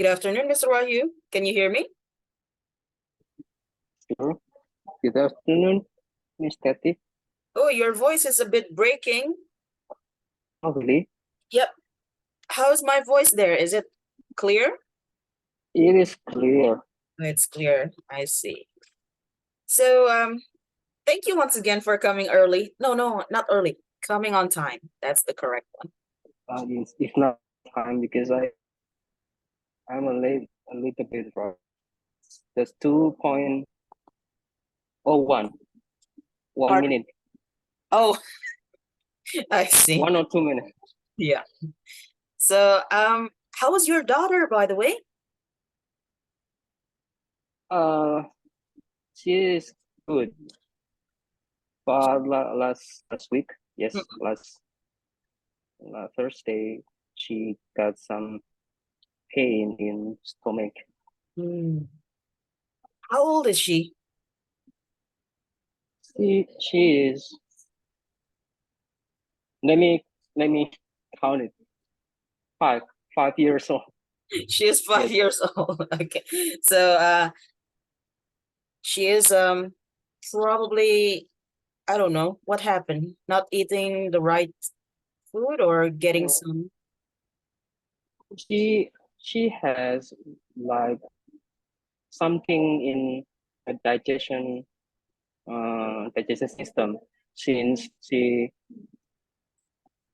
Good afternoon, Mr. Wahyu. Can you hear me? Sure. Good afternoon, Miss Tati. Oh, your voice is a bit breaking. Oh, really? Yep. How's my voice there? Is it clear? It is clear. It's clear. I see. So, thank you once again for coming early. No, not early. Coming on time. That's the correct one. It's not time because I'm a little bit wrong. That's 2.01. One Pardon? minute. Oh, I see. 1 or 2 minutes. Yeah. So, how was your daughter, by the way? She is good. But last week, yes, last Thursday, she got some pain in stomach. How old is she? She is. Let me count it. 5 years old. She is 5 years old. Okay. So, she is probably, I don't know what happened, not eating the right food or getting some. She has like something in a digestion system since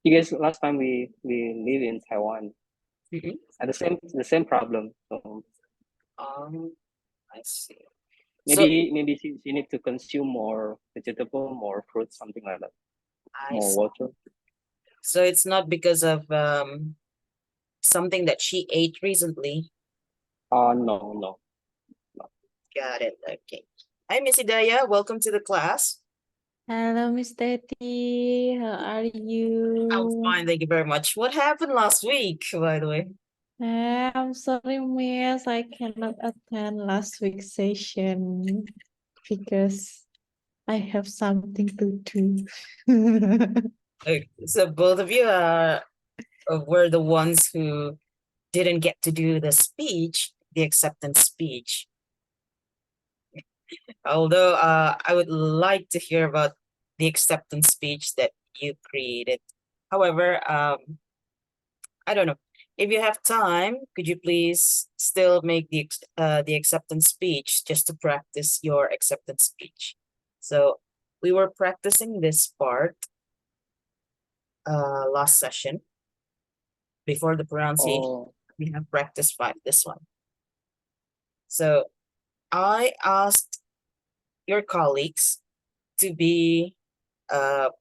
because last time we live in Taiwan had the same problem. So I see. maybe she need to consume more vegetable, more fruit, something like that, more water. So it's not because of something that she ate recently. No. Got it. Okay. Hi, Miss Hidayah. Welcome to the class. Hello, Miss Tati. How are you? I'm fine. Thank you very much. What happened last week, by the way? I'm sorry, Miss. I cannot attend last week's session because I have something to do. Okay, so both of you were the ones who didn't get to do the speech, the acceptance speech. Although I would like to hear about the acceptance speech that you created. However, I don't know. If you have time, could you please still make the acceptance speech just to practice your acceptance speech? So we were practicing this part last session before the pronunciation. We have practice 5, this one. So I asked your colleagues to be to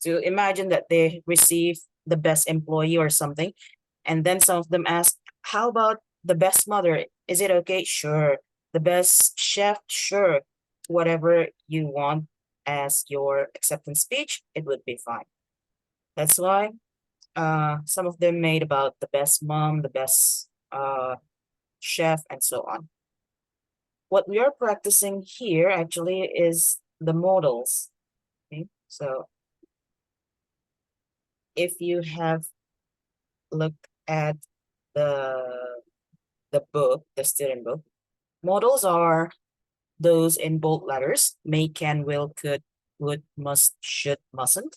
imagine that they receive the best employee or something, and then some of them ask, how about the best mother? Is it okay? Sure. The best chef? Sure. Whatever you want as your acceptance speech, it would be fine. That's why some of them made about the best mom, the best chef, and so on. What we are practicing here actually is the models. Okay? So if you have looked at the book, the student book, models are those in bold letters: may, can, will, could, would, must, should, mustn't.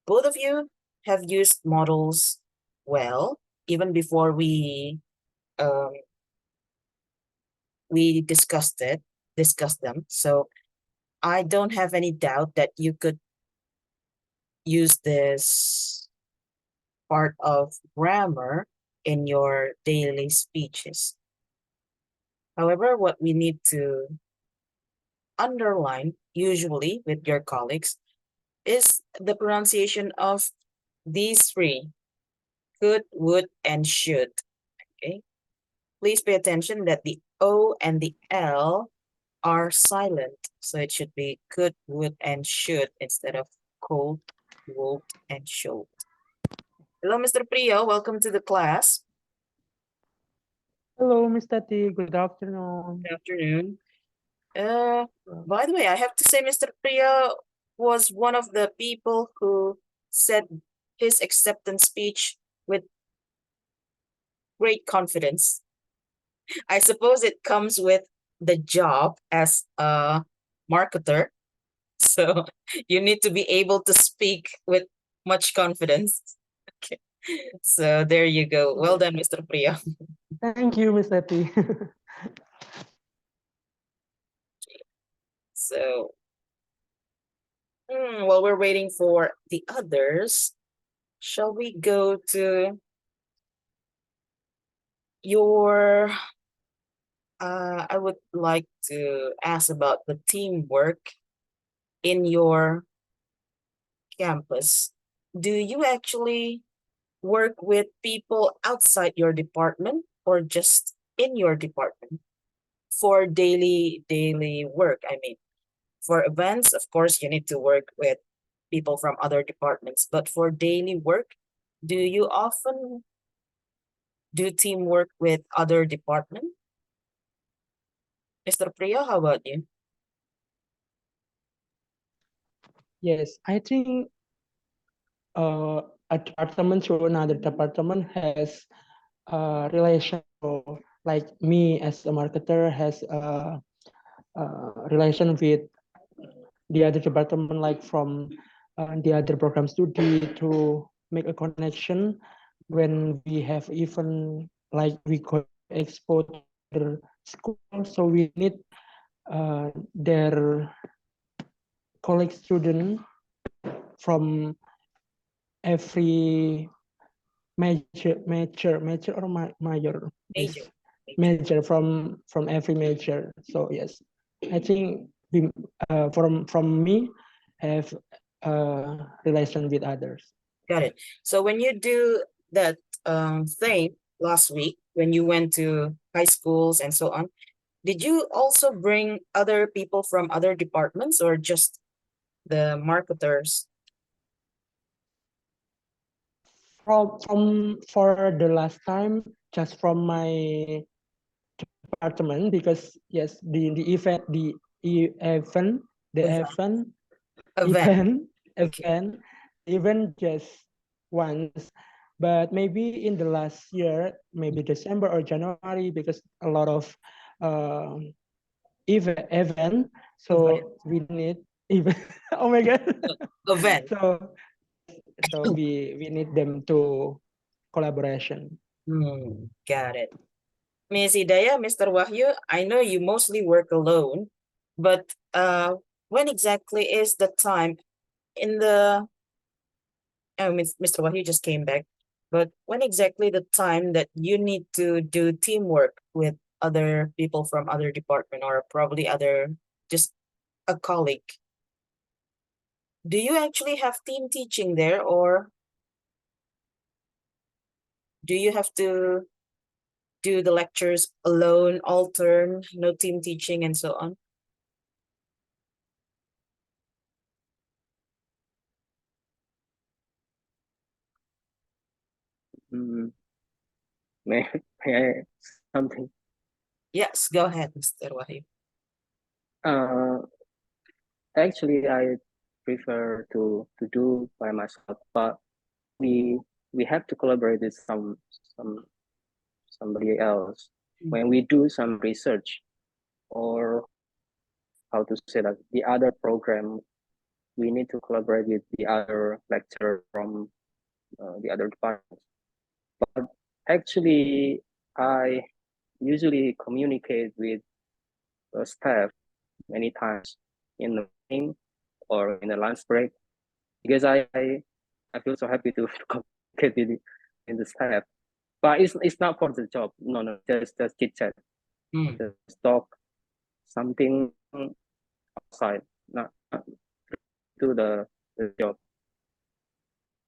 Both of you have used models well, even before we discussed them. So I don't have any doubt that you could use this part of grammar in your daily speeches. However, what we need to underline, usually with your colleagues, is the pronunciation of these 3: could, would, and should. Okay. Please pay attention that the O and the L are silent. So it should be could, would, and should instead of could, would, and should. Hello, Mr. Priyo. Welcome to the class. Hello, Miss Tati. Good afternoon. Good afternoon. By the way, I have to say Mr. Priya was one of the people who said his acceptance speech with great confidence. I suppose it comes with the job as a marketer. So you need to be able to speak with much confidence. Okay. So there you go. Well done, Mr. Priya. Thank you, Miss Letty. So while we're waiting for the others, shall we go to your I would like to ask about the teamwork in your campus. Do you actually work with people outside your department or just in your department for daily work? I mean, for events, of course, you need to work with people from other departments, but for daily work, do you often do teamwork with other departments? Mr. Priya, how about you? Yes, I think a department to another department has a relation. Like me as a marketer has a relation with the other department, like from the other program study to make a connection when we have even like we go expo to their school. So we need their colleague student from every major or major is Major. major from every major. So yes, I think we from me have a relation with others. Got it. So when you do that thing last week, when you went to high schools and so on, did you also bring other people from other departments or just the marketers? For the last time, just from my department, because yes, the event Event. Okay. event just once, but maybe in the last year, maybe December or January, because a lot of event, so we need even oh my god. Event. So we need them to collaboration. Got it. Miss Hidayah, Mr. Wahyu, I know you mostly work alone, but when exactly is the time in the Mr. Wahyu just came back, but when exactly the time that you need to do teamwork with other people from other department or probably other, just a colleague? Do you actually have team teaching there or do you have to do the lectures alone, altern, no team teaching and so on? May, may I something? Yes, go ahead, Mr. Wahyu. Actually, I prefer to do by myself, but we have to collaborate with somebody else when we do some research or how to say that the other program. We need to collaborate with the other lecturer from the other departments. But actually, I usually communicate with staff many times in the morning or in the lunch break because I feel so happy to communicate with in the staff. But it's not for the job. No, just chit chat, just talk something outside, not to the job.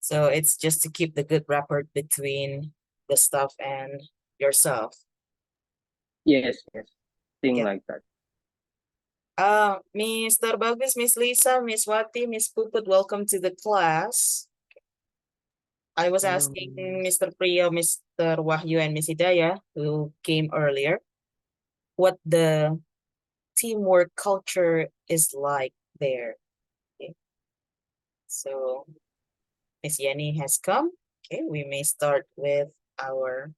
So it's just to keep the good rapport between the staff and yourself. Yes, thing like that. Mr. Bagus, Miss Lisa, Miss Wati, Miss Puput, welcome to the class. I was asking Mr. Priyo, Mr. Wahyu, and Miss Hidayah, who came earlier, what the teamwork culture is like there. Okay. So Miss Yenny has come. Okay, we may start with our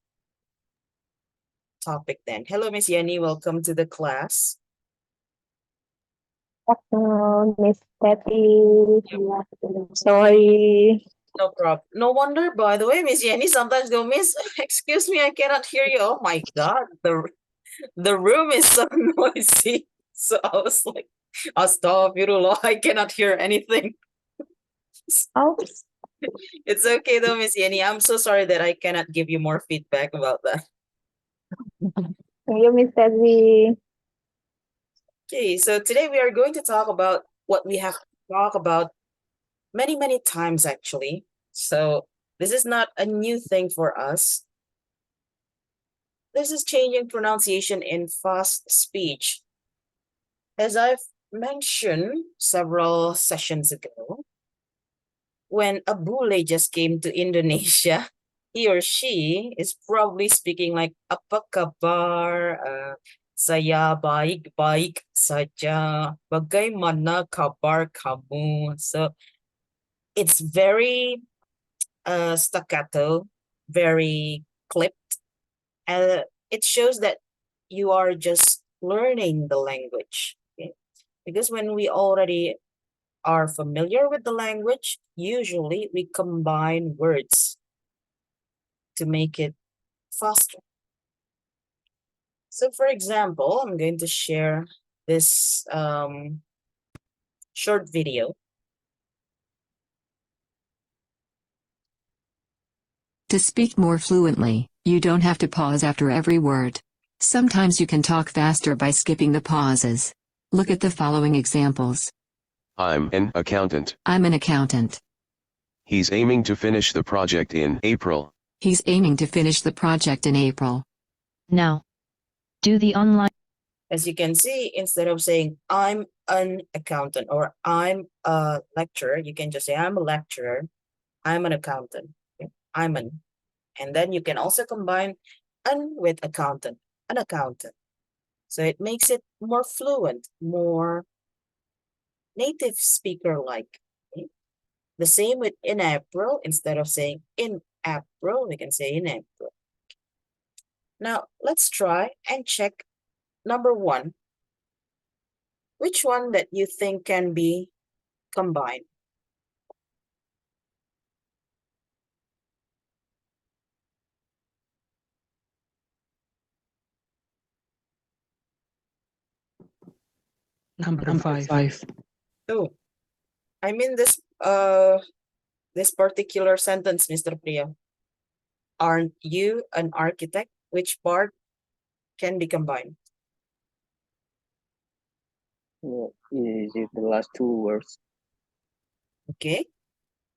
topic then. Hello, Miss Yenny. Welcome to the class. Miss Patty. Sorry. No problem. No wonder, by the way, Miss Yenny sometimes go, Miss, excuse me, I cannot hear you. Oh my God, the room is so noisy. So I was like, Astaghfirullah, I cannot hear anything. Oh, It's okay though, Miss Yenny. I'm so sorry that I cannot give you more feedback about that. thank you, Miss Patty. Okay, so today we are going to talk about what we have to talk about many, many times actually. So this is not a new thing for us. This is changing pronunciation in fast speech. As I've mentioned several sessions ago, when a bule just came to Indonesia, he or she is probably speaking like apa kabar, saya baik-baik saja, bagaimana kabar kamu? So it's very staccato, very clipped. It shows that you are just learning the language. Okay? Because when we already are familiar with the language, usually we combine words to make it faster. So for example, I'm going to share this short video. To speak more fluently, you don't have to pause after every word. Sometimes you can talk faster by skipping the pauses. Look at the following examples. I'm an accountant. I'm an accountant. He's aiming to finish the project in April. He's aiming to finish the project in April. Now, do the online. As you can see, instead of saying I'm an accountant or I'm a lecturer, you can just say I'm a lecturer, I'm an accountant. Okay? I'm an. And then you can also combine an with accountant, an accountant. So it makes it more fluent, more native speaker-like. Okay? The same with in April. Instead of saying in April, we can say in April. Now, let's try and check number one. Which one that you think can be combined? Number five. Oh, I mean this particular sentence, Mr. Priya. Aren't you an architect? Which part can be combined? Is it the last two words? Okay.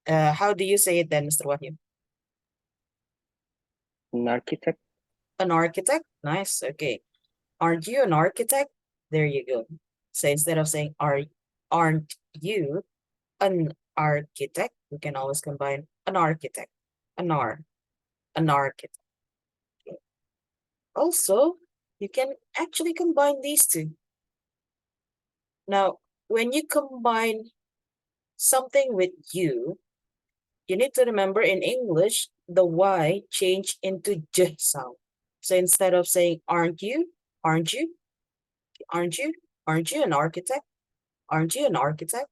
How do you say it then, Mr. Wahyu? An architect? An architect? Nice. Okay. Aren't you an architect? There you go. So instead of saying aren't you an architect, we can always combine an architect, an architect. Okay. Also, you can actually combine these two. Now, when you combine something with you need to remember in English, the Y change into J sound. So instead of saying aren't you an architect? Aren't you an architect?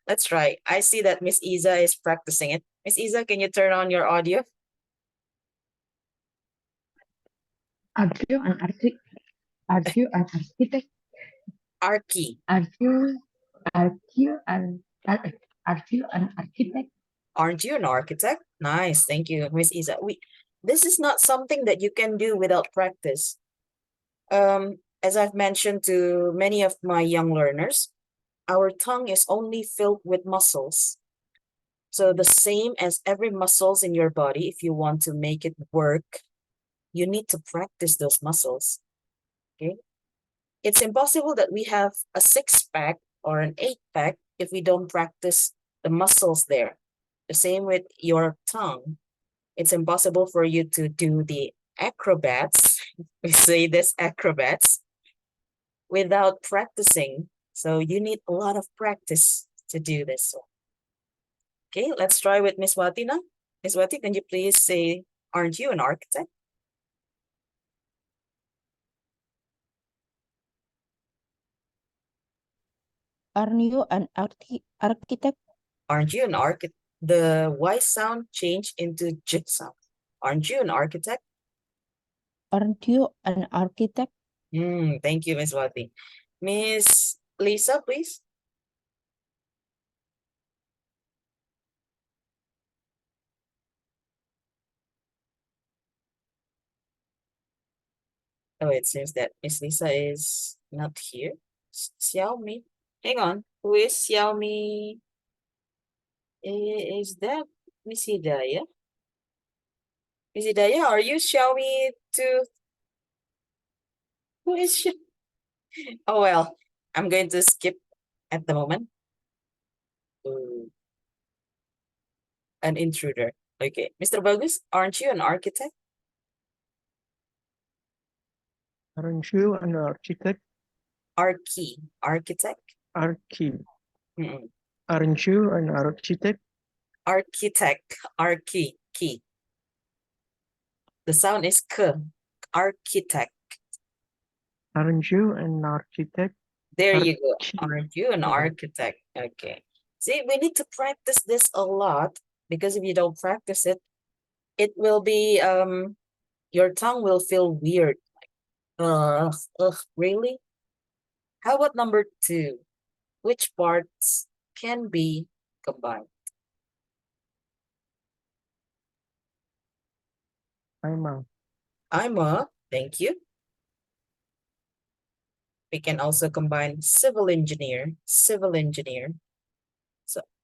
Let's try. I see that Miss Isa is practicing it. Miss Isa, can you turn on your audio? Are you an architect? Are you an architect? Archi. Are you an architect? Aren't you an architect? Nice, thank you, Miss Isa. This is not something that you can do without practice. As I've mentioned to many of my young learners, our tongue is only filled with muscles. So the same as every muscles in your body, if you want to make it work, you need to practice those muscles. Okay. It's impossible that we have a 6-pack or an 8-pack if we don't practice the muscles there. The same with your tongue. It's impossible for you to do the acrobats, we say this acrobats, without practicing. So you need a lot of practice to do this. Okay, let's try with Miss Wati now. Miss Wati, can you please say, aren't you an architect? Aren't you an architect? Aren't you an architect? The Y sound changed into J sound. Aren't you an architect? Aren't you an architect? Thank you, Miss Wati. Miss Lisa, please. Oh, it seems that Miss Lisa is not here. Xiaomi. Hang on. Who is Xiaomi? Is that Miss Hidayah? Miss Hidayah, are you Xiaomi too? Who is she? Oh, well, I'm going to skip at the moment. Ooh. An intruder. Okay. Mr. Bagus, aren't you an architect? Aren't you an architect? Architect? Mm-mm. Aren't you an architect? Architect. Key. The sound is k. Architect. Aren't you an architect? There you go. Aren't you an architect? Okay. See, we need to practice this a lot because if you don't practice it, it will be your tongue will feel weird. Really? How about number 2? Which parts can be combined? I'm a, thank you. We can also combine civil engineer. So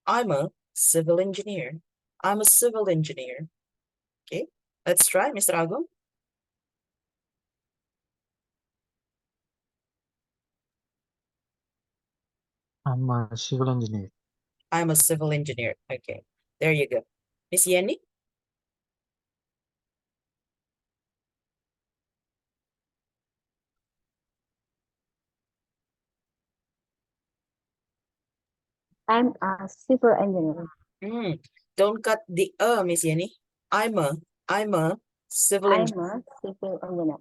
I'm a civil engineer. I'm a civil engineer. Okay, let's try, Mr. Agum. I'm a civil engineer. I'm a civil engineer. Okay, there you go. Miss Yenny? I'm a civil engineer. Don't cut the Miss Yenny. I'm a civil I'm engineer. a civil engineer.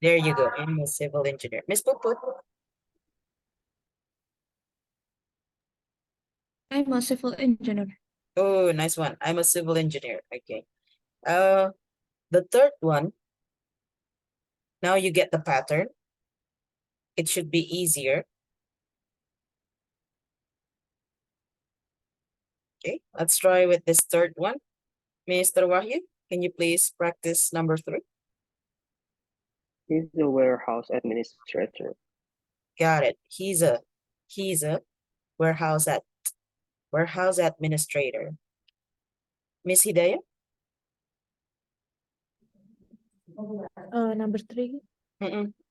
There you go. I'm a civil engineer. Miss Puput? I'm a civil engineer. Oh, nice one. I'm a civil engineer. Okay. The third one, now you get the pattern. It should be easier. Okay, let's try with this third one. Mr. Wahyu, can you please practice number 3? He's the warehouse administrator. Got it. He's a warehouse administrator. Miss Hidayah? Number 3.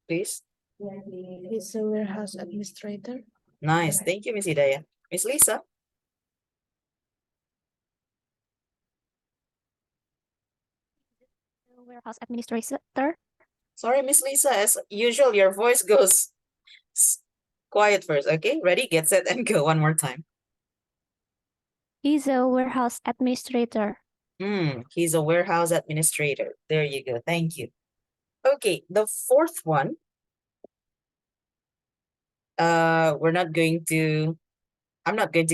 Please. He's a warehouse administrator. Nice. Thank you, Miss Hidayah. Miss Lisa? Warehouse administrator. Sorry, Miss Lisa. As usual, your voice goes quiet first. Okay, ready, get set, and go one more time. He's a warehouse administrator. He's a warehouse administrator. There you go. Thank you. Okay, the fourth one. I'm not going to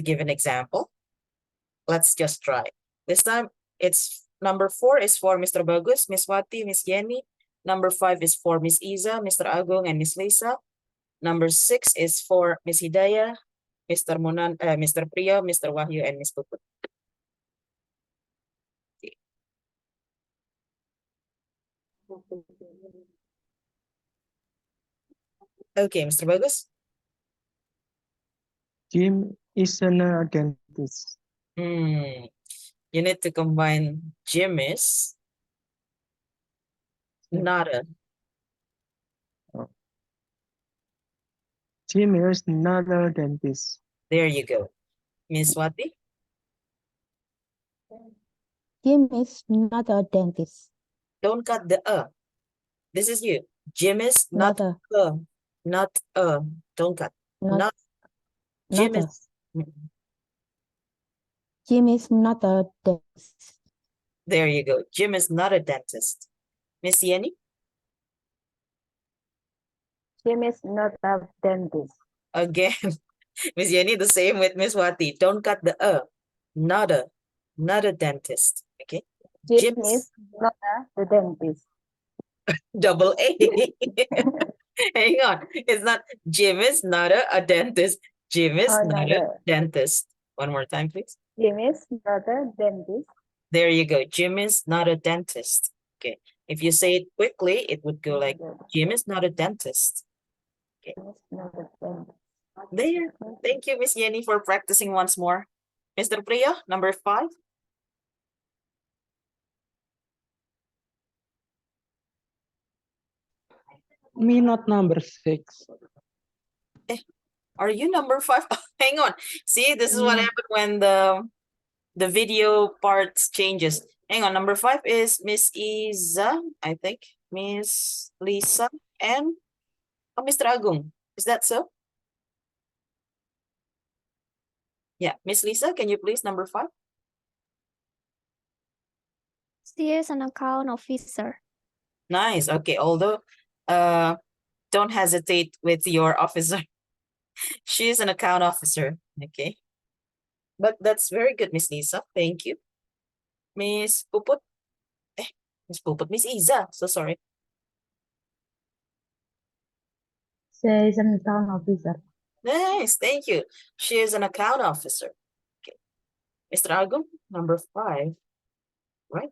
give an example. Let's just try. This time, it's number 4 is for Mr. Bagus, Miss Wati, Miss Yenny. Number 5 is for Miss Iza, Mr. Agong, and Miss Lisa. Number 6 is for Miss Hidayah, Mr. Priya, Mr. Wahyu, and Miss Puput. Okay, Mr. Bagus. Jim is a dentist. You need to combine Jim is not a. Jim is not a dentist. There you go. Miss Wati? Jim is not a dentist. Don't cut the This is you. Jim is not a. Don't cut. Not. Jim is. Jim is not a dentist. There you go. Jim is not a dentist. Miss Yenny? Jim is not a dentist. Again, Miss Jenny, the same with Miss Wati. Don't cut the not a dentist. Okay. Jim Jim is not the dentist. double A. Hang on. It's not Jim is not a dentist. Jim is not a dentist. One more time, please. Jim is not a dentist. There you go. Jim is not a dentist. Okay. If you say it quickly, it would go like Jim is not a dentist. Okay. There. Thank you, Miss Jenny, for practicing once more. Mr. Priya, number 5. Me not number 6. Are you number 5? Hang on. See, this is what happened when the video parts changes. Hang on. Number 5 is Miss Iza, I think. Miss Lisa and Mr. Agung. Is that so? Yeah, Miss Lisa, can you please number 5? She is an account officer. Nice. Okay. Although, don't hesitate with your officer. She is an account officer. Okay. But that's very good, Miss Lisa. Thank you. Miss Puput. Miss Puput. Miss Iza. So sorry. She is an account officer. Nice. Thank you. She is an account officer. Okay. Mr. Agum, number 5. Right.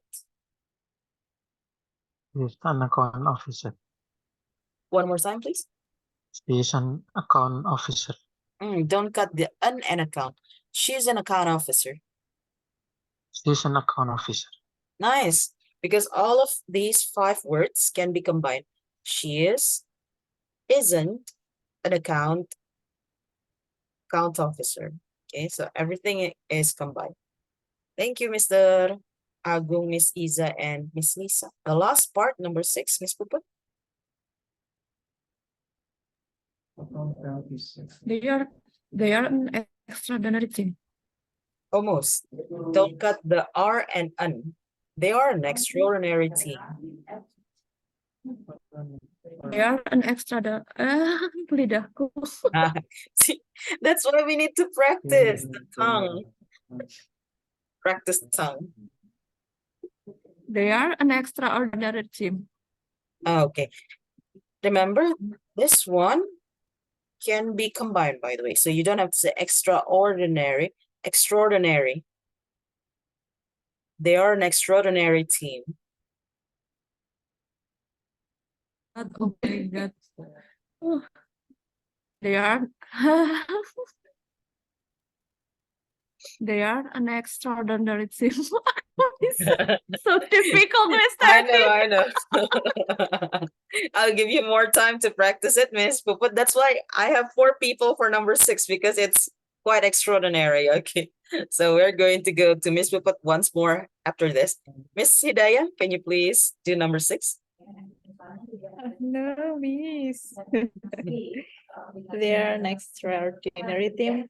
Is an account officer. One more time, please. She is an account officer. Don't cut the an account. She is an account officer. She is an account officer. Nice. Because all of these 5 words can be combined. She isn't an account officer. Okay, so everything is combined. Thank you, Mr. Agung, Miss Iza, and Miss Lisa. The last part, number 6, Miss Puput. They are an extraordinary team. Almost. Don't cut the R and N. They are an extraordinary team. They are an lidahku. See, that's why we need to practice the tongue. Practice the tongue. They are an extraordinary team. Okay. Remember, this one can be combined, by the way. So you don't have to say extraordinary. Extraordinary. They are an extraordinary team. Oh my God. Oh. They are they are an extraordinary team. So difficult, Miss I know. I'll give you more time to practice it, Miss Puput. That's why I have 4 people for number 6 because it's quite extraordinary. Okay. So we're going to go to Miss Puput once more after this. Miss Hidayah, can you please do number 6? No, miss. They are an extraordinary team.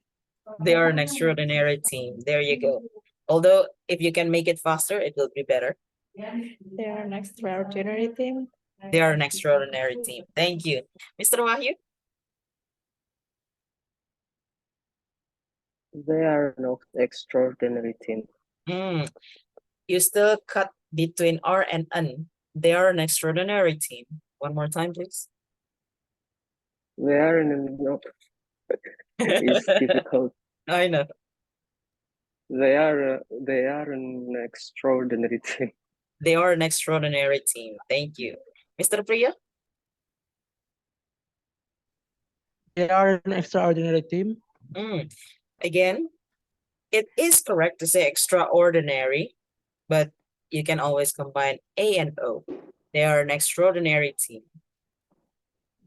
They are an extraordinary team. There you go. Although if you can make it faster, it will be better. They are an extraordinary team. They are an extraordinary team. Thank you. Mr. Wahyu? They are an extraordinary team. You still cut between R and N. They are an extraordinary team. One more time, please. They are it's difficult. I know. They are an extraordinary team. They are an extraordinary team. Thank you. Mr. Priya? They are an extraordinary team. Again, it is correct to say extraordinary, but you can always combine A and O. They are an extraordinary team.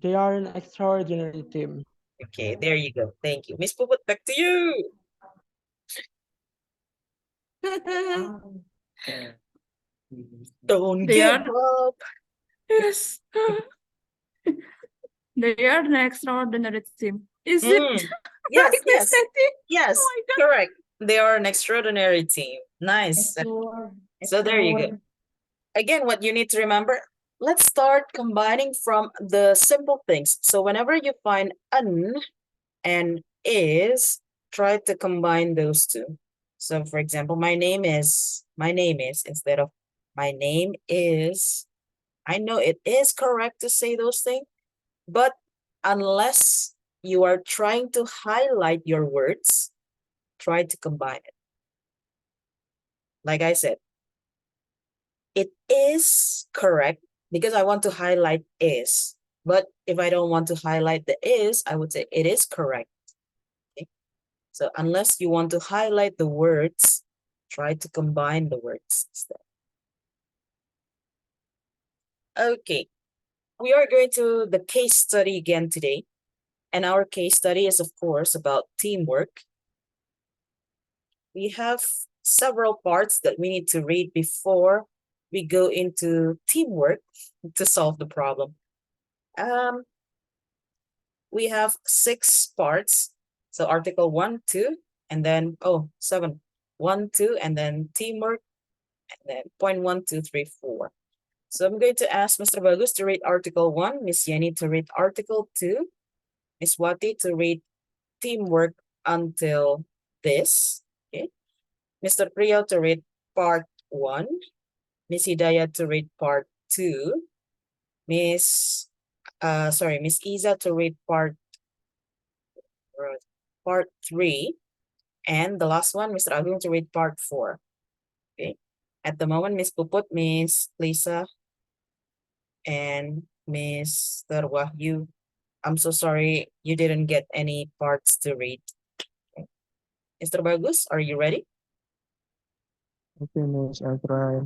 They are an extraordinary team. Okay, there you go. Thank you. Miss Puput, back to you. Don't give up. Yes. They are an extraordinary team. Is it? Yes, Right, yes. Miss Tati? Yes, Oh my God. correct. They are an extraordinary team. Nice. So there you go. Again, what you need to remember, let's start combining from the simple things. So whenever you find an and is, try to combine those two. So for example, my name is, instead of my name is, I know it is correct to say those things, but unless you are trying to highlight your words, try to combine it. Like I said, it is correct because I want to highlight is. But if I don't want to highlight the is, I would say it is correct. Okay? So unless you want to highlight the words, try to combine the words instead. Okay, we are going to the case study again today. And our case study is, of course, about teamwork. We have several parts that we need to read before we go into teamwork to solve the problem. We have 6 parts. So article 1, 2, and then 7. 1, 2, and then teamwork, and then point 1, 2, 3, 4. So I'm going to ask Mr. Bagus to read article 1, Miss Yenny to read article 2, Miss Wati to read teamwork until this. Okay. Mr. Priyo to read part 1, Miss Hidayah to read part 2, Miss Isa to read part 3, and the last one, Mr. Agung to read part 4. Okay. At the moment, Miss Puput, Miss Lisa, and Mr. Wahyu, I'm so sorry you didn't get any parts to read. Okay. Mr. Bagus, are you ready? Okay, Miss, I'll try.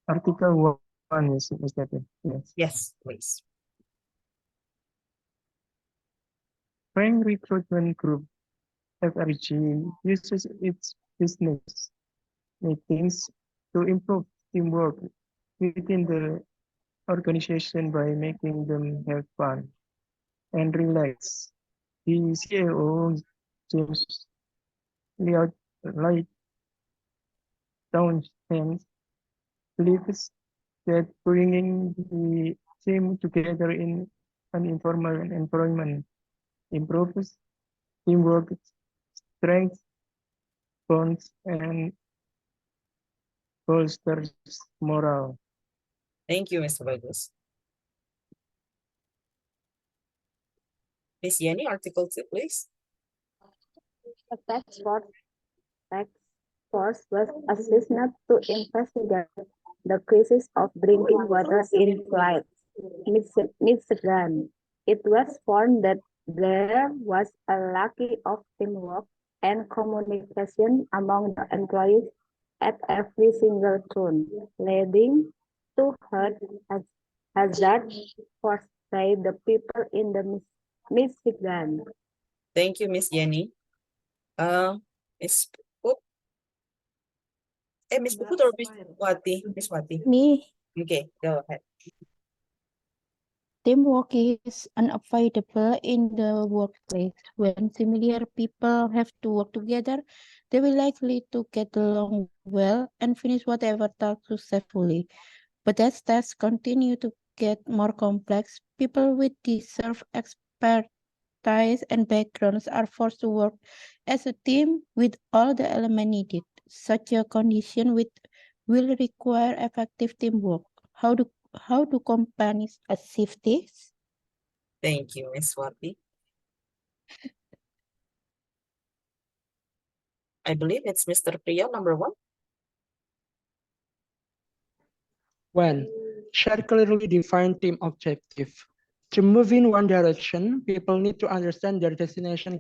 Article 1 is that it? Yes. Yes, please. Frank Recruitment Group, FRG, uses its business meetings to improve teamwork within the organization by making them have fun and relax. The CEO, James LIA Gayungsari, believes that bringing the team together in an informal environment improves teamwork, strength, bonds, and bolsters morale. Thank you, Mr. Bagus. Miss Yenny, article 2, please. A task force was assigned to investigate the crisis of drinking water in Clyde, Michigan. It was found that there was a lack of teamwork and communication among the employees at every single turn, leading to health hazards for the people in the Michigan. Thank you, Miss Yenny. Miss Puput. Miss Puput or Miss Wati? Miss Wati. Me. Okay, go ahead. Teamwork is unavoidable in the workplace. When similar people have to work together, they will likely to get along well and finish whatever task successfully. But as tasks continue to get more complex, people with diverse expertise and backgrounds are forced to work as a team with all the elements needed. Such a condition will require effective teamwork. How do companies achieve this? Thank you, Miss Wati. I believe it's Mr. Priyo, number 1. One, share clearly defined team objective. To move in one direction, people need to understand their destination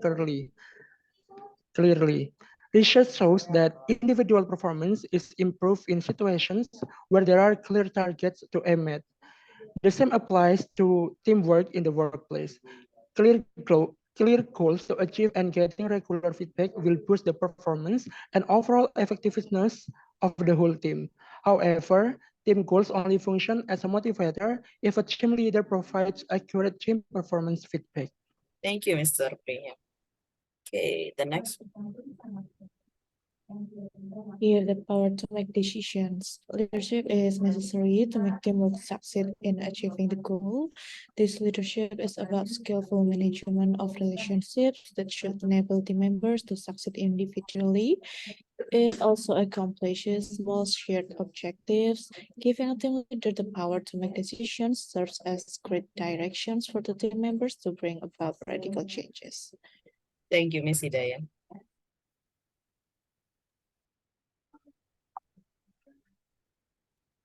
clearly. Research shows that individual performance is improved in situations where there are clear targets to aim at. The same applies to teamwork in the workplace. Clear goals to achieve and getting regular feedback will boost the performance and overall effectiveness of the whole team. However, team goals only function as a motivator if a team leader provides accurate team performance feedback. Thank you, Mr. Priya. Okay, the next one. Give the power to make decisions. Leadership is necessary to make teamwork succeed in achieving the goal. This leadership is about skillful management of relationships that should enable the members to succeed individually. It also accomplishes small shared objectives. Giving a team leader the power to make decisions serves as great directions for the team members to bring about radical changes. Thank you, Miss Hidayah.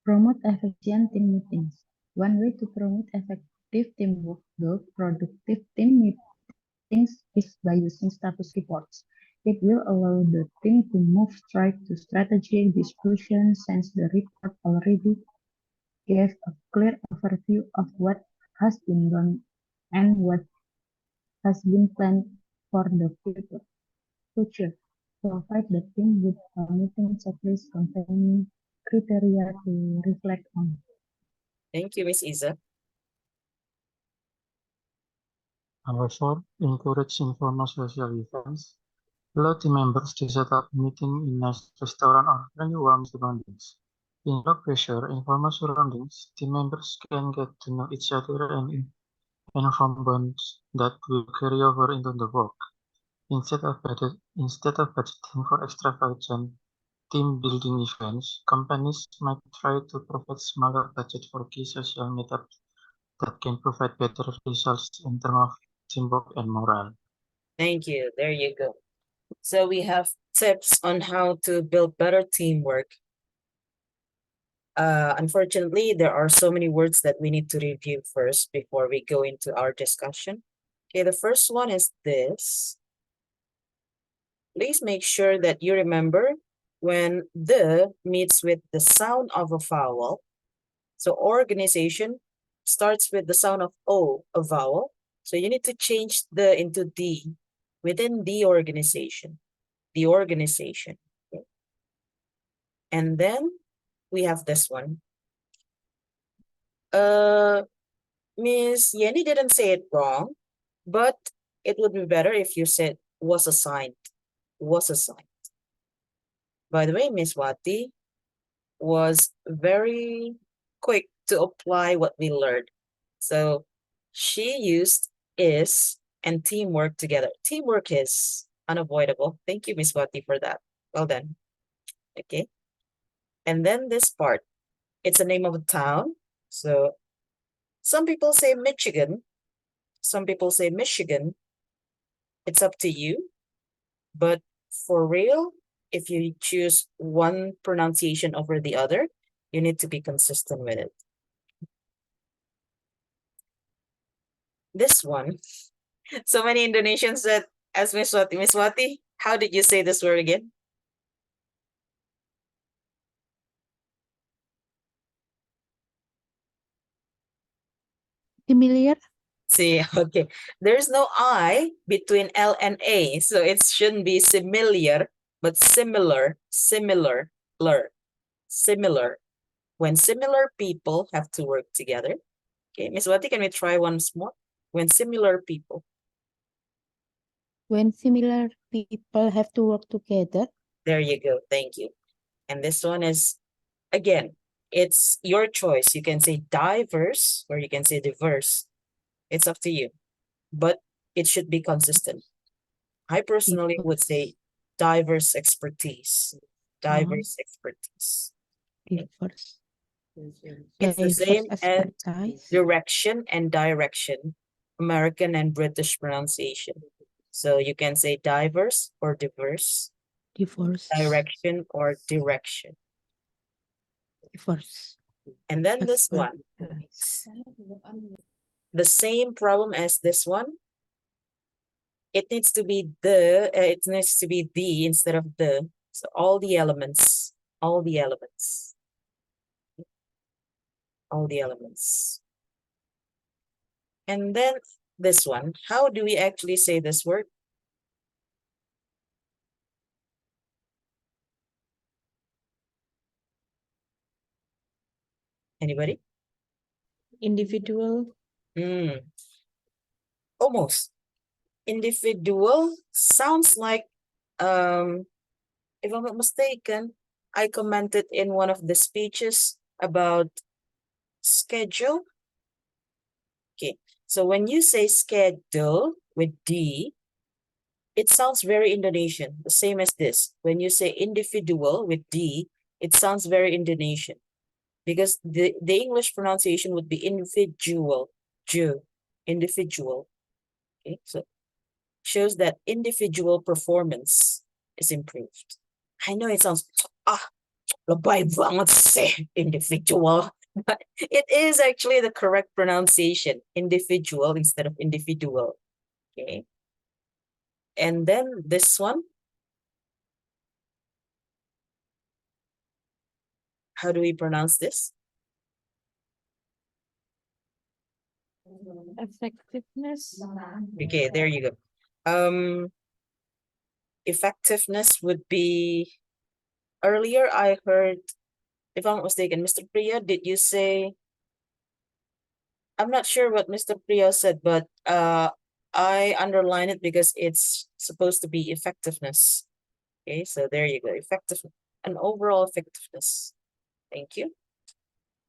Promote efficient team meetings. One way to promote effective teamwork, build productive team meetings is by using status reports. It will allow the team to move straight to strategic discussion since the report already gave a clear overview of what has been done and what has been planned for the future. Provide the team with a meeting checklist containing criteria to reflect on. Thank you, Miss Isa. Number 4, encourage informal social events. Allow team members to set up meeting in nice restaurant or friendly warm surroundings. In low pressure, informal surroundings, team members can get to know each other and form bonds that will carry over into the work. Instead of budgeting for extravagant team building events, companies might try to provide smaller budget for key social meetups that can provide better results in terms of teamwork and morale. Thank you. There you go. So we have tips on how to build better teamwork. Unfortunately, there are so many words that we need to review first before we go into our discussion. Okay, the first one is this. Please make sure that you remember when the meets with the sound of a vowel. So organization starts with the sound of O, a vowel. So you need to change the into D within the organization. The organization. Okay. And then we have this one. Miss Yenny didn't say it wrong, but it would be better if you said was assigned. Was assigned. By the way, Miss Wati was very quick to apply what we learned. So she used is and teamwork together. Teamwork is unavoidable. Thank you, Miss Wati, for that. Well done. Okay. And then this part, it's a name of a town. So some people say Michigan. Some people say Michigan. It's up to you. But for real, if you choose one pronunciation over the other, you need to be consistent with it. This one, so many Indonesians said, as Miss Wati, how did you say this word again? Familiar? See, okay. There's no I between L and A, so it shouldn't be familiar, but similar, similar. When similar people have to work together. Okay, Miss Wati, can we try once more? When similar people. When similar people have to work together. There you go. Thank you. And this one is, again, it's your choice. You can say diverse or you can say diverse. It's up to you. But it should be consistent. I personally would say diverse expertise. Diverse expertise. Diverse. It's the same as direction and direction, American and British pronunciation. So you can say diverse or diverse. Diverse. Direction or direction. Diverse. And then this one. The same problem as this one. It needs to be the instead of the. So all the elements. All the elements. All the elements. And then this one, how do we actually say this word? Anybody? Individual. Almost. Individual sounds like if I'm not mistaken, I commented in one of the speeches about schedule. Okay, so when you say schedule with D, it sounds very Indonesian, the same as this. When you say individual with D, it sounds very Indonesian because the English pronunciation would be individual, individual. Okay, so shows that individual performance is improved. I know it sounds, lebay banget sih, individual. But it is actually the correct pronunciation, individual instead of individual. Okay. And then this one. How do we pronounce this? Effectiveness. Okay, there you go. Effectiveness would be, earlier I heard, if I'm not mistaken, Mr. Priya, did you say, I'm not sure what Mr. Priya said, but I underline it because it's supposed to be effectiveness. Okay, so there you go, effectiveness, an overall effectiveness. Thank you.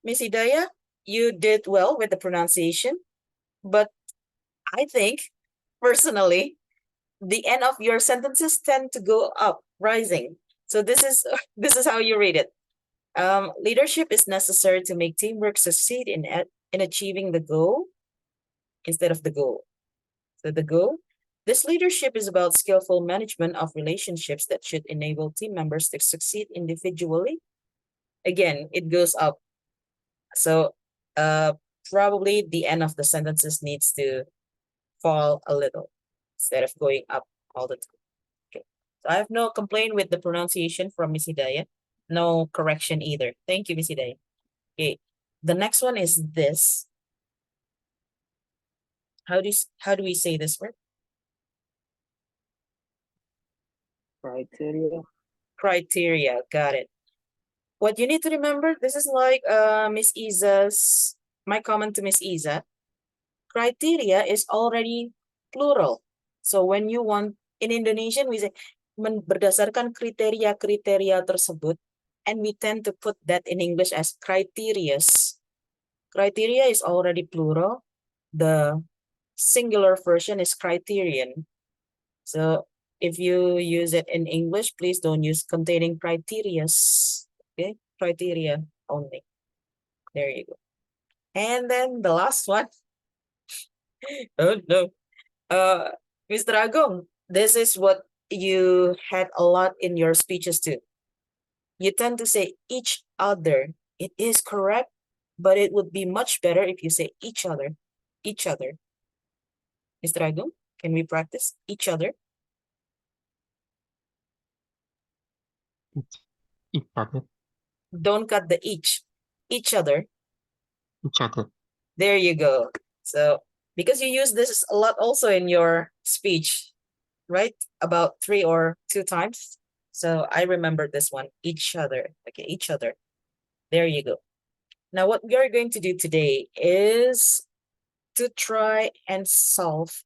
Miss Hidayah, you did well with the pronunciation, but I think, personally, the end of your sentences tend to go up, rising. So this is this is how you read it. Leadership is necessary to make teamwork succeed in achieving the goal instead of the goal. So the goal, this leadership is about skillful management of relationships that should enable team members to succeed individually. Again, it goes up. So probably the end of the sentences needs to fall a little instead of going up all the time. Okay. So I have no complaint with the pronunciation from Miss Hidayah. No correction either. Thank you, Miss Hidayah. Okay. The next one is this. How do we say this word? Criteria. Criteria. Got it. What you need to remember, this is like Miss Iza's, my comment to Miss Iza. Criteria is already plural. So when you want, in Indonesian, we say, berdasarkan kriteria-kriteria tersebut, and we tend to put that in English as criterias. Criteria is already plural. The singular version is criterion. So if you use it in English, please don't use containing criterias. Okay, criteria only. There you go. And then the last one. Oh no. Mr. Agong, this is what you had a lot in your speeches too. You tend to say each other. It is correct, but it would be much better if you say each other. Each other. Mr. Agong, can we practice each other? Each other. Don't cut the each. Each other. Each other. There you go. So because you use this a lot also in your speech, right? About 3 or 2 times. So I remember this one, each other. Okay, each other. There you go. Now what we are going to do today is to try and solve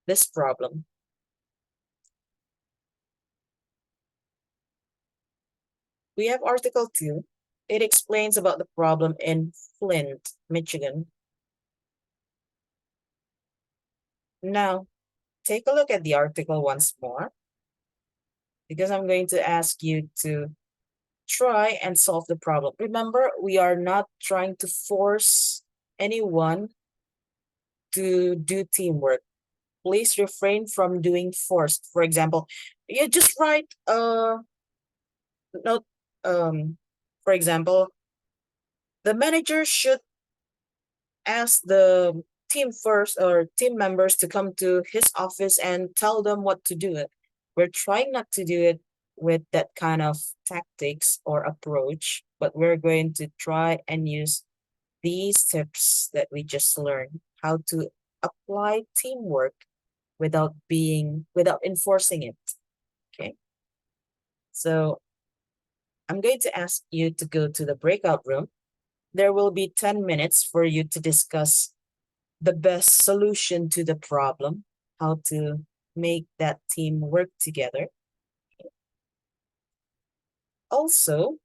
this problem. We have Article 2. It explains about the problem in Flint, Michigan. Now, take a look at the article once more, because I'm going to ask you to try and solve the problem. Remember, we are not trying to force anyone to do teamwork. Please refrain from doing forced. For example, you just write note. For example, the manager should ask the team first or team members to come to his office and tell them what to do. We're trying not to do it with that kind of tactics or approach, but we're going to try and use these tips that we just learned, how to apply teamwork without enforcing it. Okay. So I'm going to ask you to go to the breakout room. There will be 10 minutes for you to discuss the best solution to the problem, how to make that team work together. Also,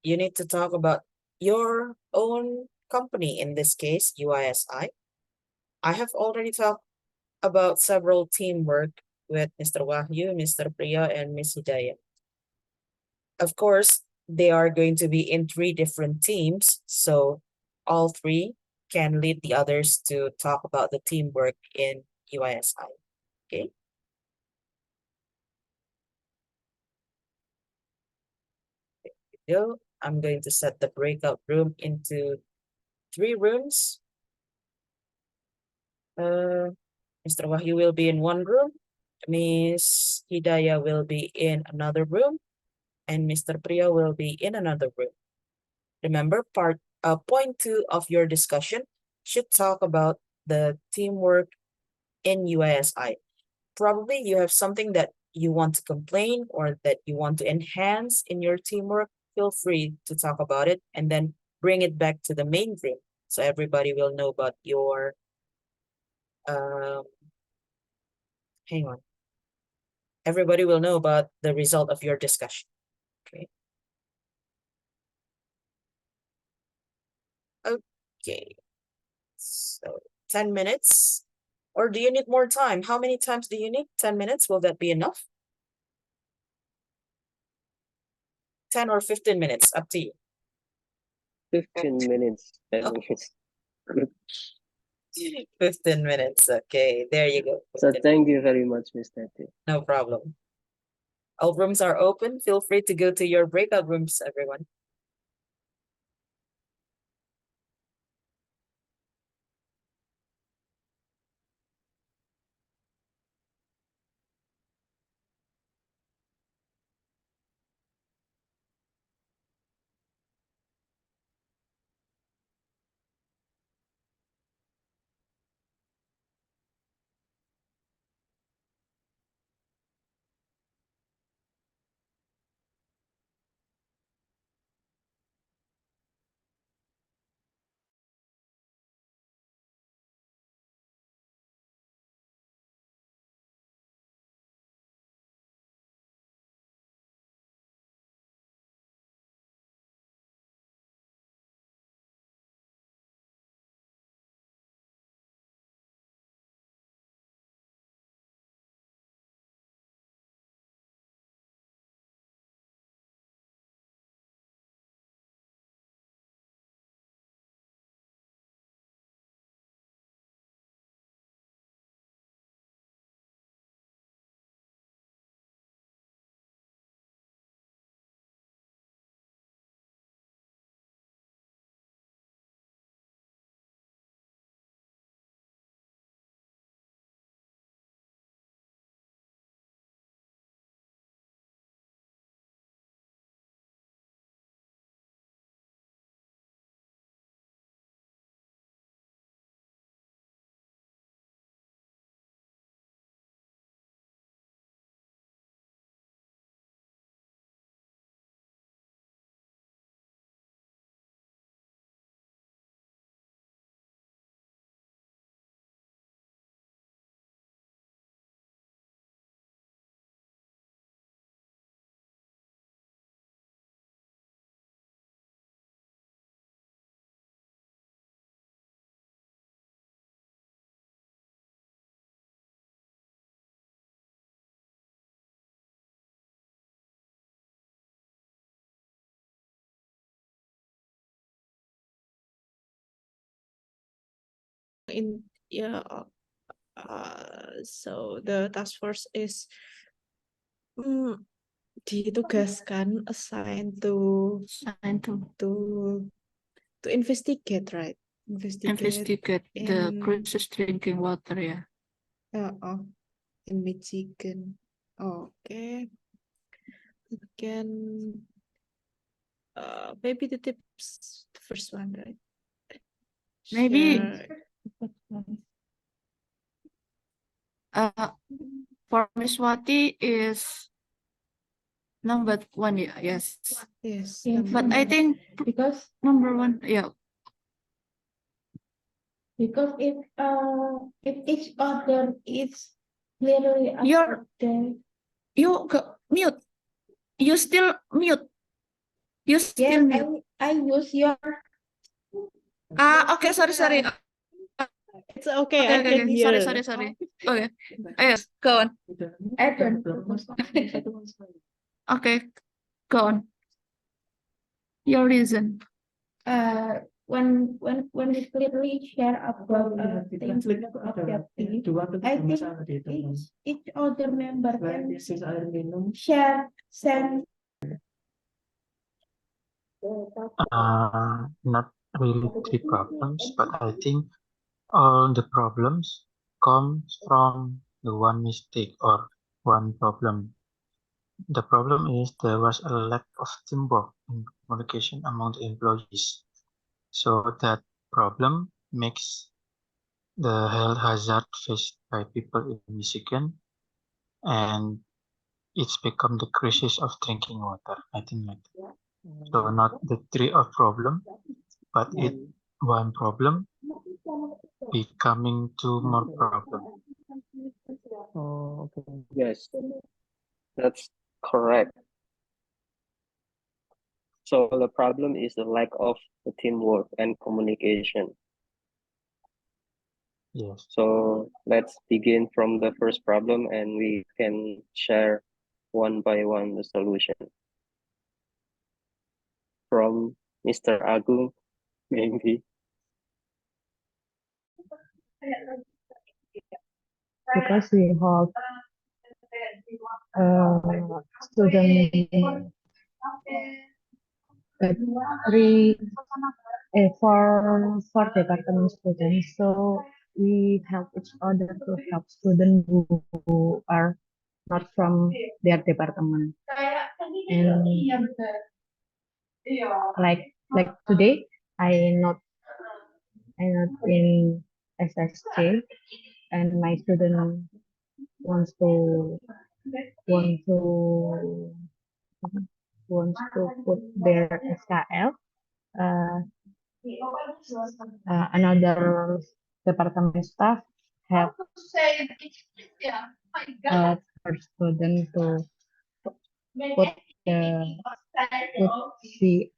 you need to talk about your own company, in this case, UISI. I have already talked about several teamwork with Mr. Wahyu, Mr. Priya, and Miss Hidayah. Of course, they are going to be in 3 different teams, so all 3 can lead the others to talk about the teamwork in UISI. Okay. Go. I'm going to set the breakout room into 3 rooms. Mr. Wahyu will be in 1 room. Miss Hidayah will be in another room, and Mr. Priya will be in another room. Remember, point 2 of your discussion should talk about the teamwork in UISI. Probably you have something that you want to complain or that you want to enhance in your teamwork. Feel free to talk about it and then bring it back to the main room so everybody will know about your hang on. Everybody will know about the result of your discussion. Okay. Okay. So 10 minutes. Or do you need more time? How many times do you need? 10 minutes? Will that be enough? 10 or 15 minutes, up to you. 15 minutes. 10 Oh. minutes. 15 minutes. Okay, there you go. So thank you very much, Mr. T. No problem. All rooms are open. Feel free to go to your breakout rooms, everyone. So the task force is ditugaskan assigned to investigate, right? Investigate the crisis drinking water, yeah. In Michigan. Okay. Again, maybe the tips, the first one, right? Maybe for Miss Wati is number 1, yeah, yes. Yes. But I think Because number 1, yeah. because if each other is clearly You're- affected, You go mute. You still mute. You still mute. I use your. Okay, sorry. It's okay, Okay, I okay, can okay. hear. Sorry. Okay. Yes, go on. I don't. Okay, go on. Your reason. When we clearly share about things objective, I think each other member can share sense. Not really three problems, but I think all the problems come from the one mistake or one problem. The problem is there was a lack of teamwork and communication among the employees. So that problem makes the health hazard faced by people in Michigan, and it's become the crisis of drinking water. I think like that. So not the three of problem, but it one problem becoming two more problem. Oh, okay. Yes, that's correct. So the problem is the lack of the teamwork and communication. Yes. So let's begin from the first problem and we can share one by one the solution. From Mr. Agung, maybe. Because we have student three for department students, so we help each other to help students who are not from their department. And like today, I not in SSJ, and my student wants to want to wants to put their SKL. Uh, another department staff help for student to put the put the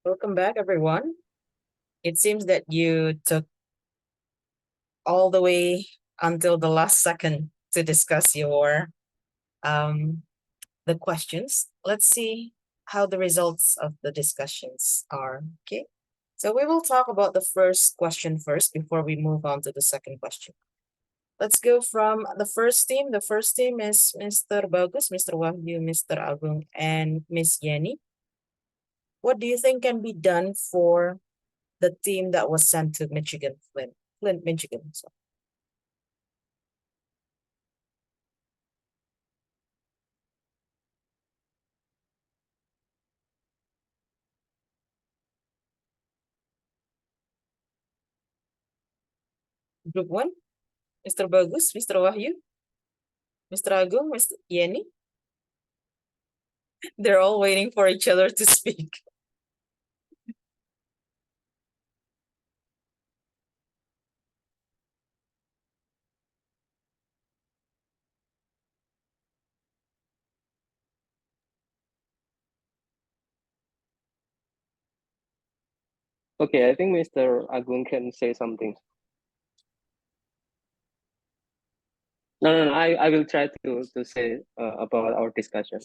Welcome back, everyone. It seems that you took all the way until the last second to discuss your the questions. Let's see how the results of the discussions are. Okay. So we will talk about the first question first before we move on to the second question. Let's go from the first team. The first team is Mr. Bagus, Mr. Wahyu, Mr. Agung, and Miss Yeni. What do you think can be done for the team that was sent to Michigan, Flint, Michigan? So. Group 1, Mr. Bagus, Mr. Wahyu, Mr. Agung, Mr. Yeni. They're all waiting for each other to speak. Okay, I think Mr. Agung can say something. No, I will try to say about our discussion.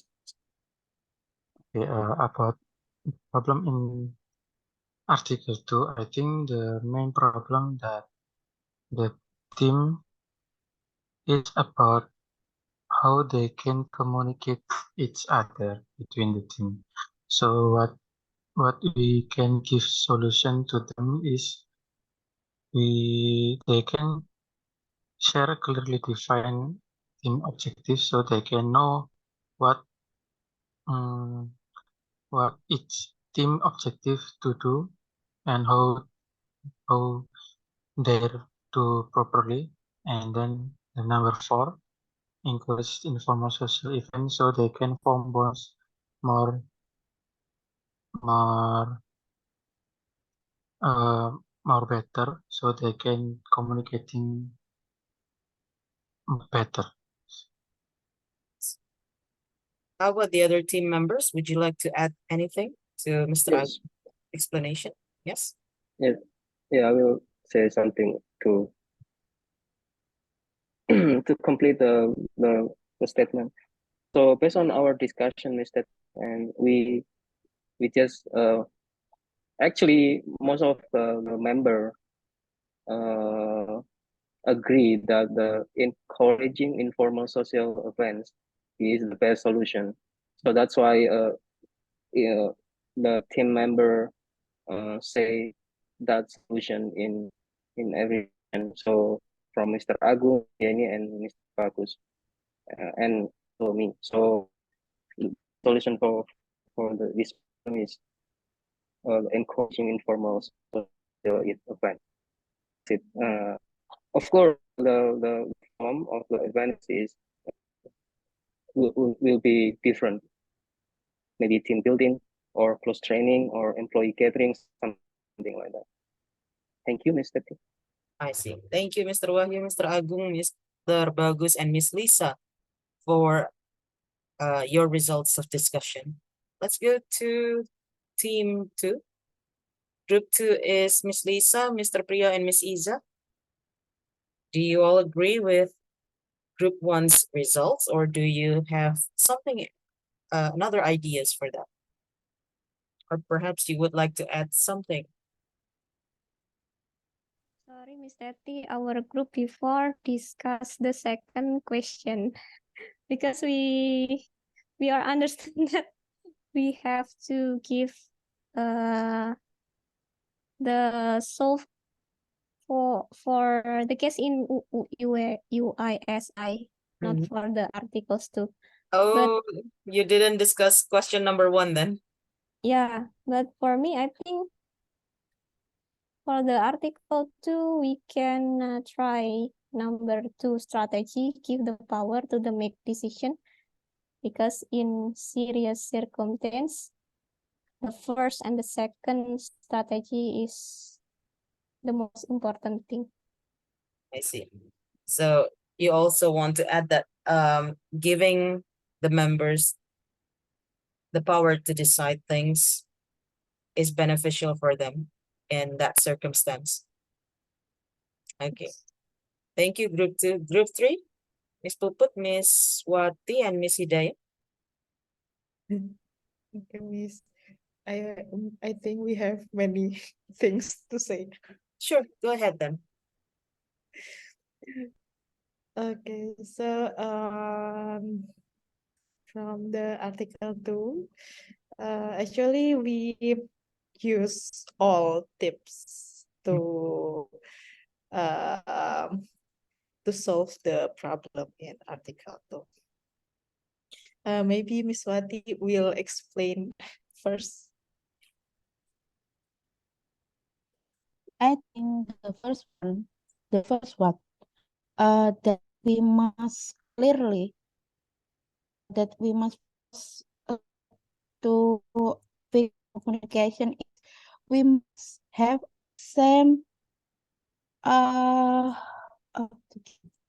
Okay, about problem in Article 2, I think the main problem that the team is about how they can communicate each other between the team. So what we can give solution to them is they can share a clearly defined team objectives so they can know what each team objective to do and how they do properly. And then the number 4, encourage informal social events so they can form bonds more better, so they can communicating better. How about the other team members? Would you like to add anything to Mr. Agung's explanation? Yes? Yes. Yeah, I will say something to to complete the statement. So based on our discussion, Mr. and we just actually most of the member agree that the encouraging informal social events is the best solution. So that's why the team member say that solution in every end. So from Mr. Agung, Yeni, and Mr. Bagus, and for me. So the solution for this problem is encouraging informal social event. Of course, the form of the event is will be different. Maybe team building or close training or employee gatherings, something like that. Thank you, Mr. T. I see. Thank you, Mr. Wahyu, Mr. Agung, Mr. Bagus, and Miss Lisa for your results of discussion. Let's go to team 2. Group 2 is Miss Lisa, Mr. Priya, and Miss Iza. Do you all agree with Group 1's results, or do you have something, another ideas for that? Or perhaps you would like to add something? Sorry, Mr. T, our group before discussed the second question because we are understand that we have to give the solve for the case in UISI, not for the articles too. Oh, but you didn't discuss question number 1 then? Yeah, but for me, I think for the article 2, we can try number 2 strategy, give the power to the make decision, because in serious circumstance, the first and the second strategy is the most important thing. I see. So you also want to add that giving the members the power to decide things is beneficial for them in that circumstance. Okay. Thank you, group 2. Group 3, Miss Puput, Miss Wati, and Miss Hidayah. Okay, Miss. I think we have many things to say. Sure, go ahead then. Okay, so from the article 2, actually we use all tips to solve the problem in article 2. Maybe Miss Wati will explain first. I think the first one, that we must clearly, to fix communication is we must have same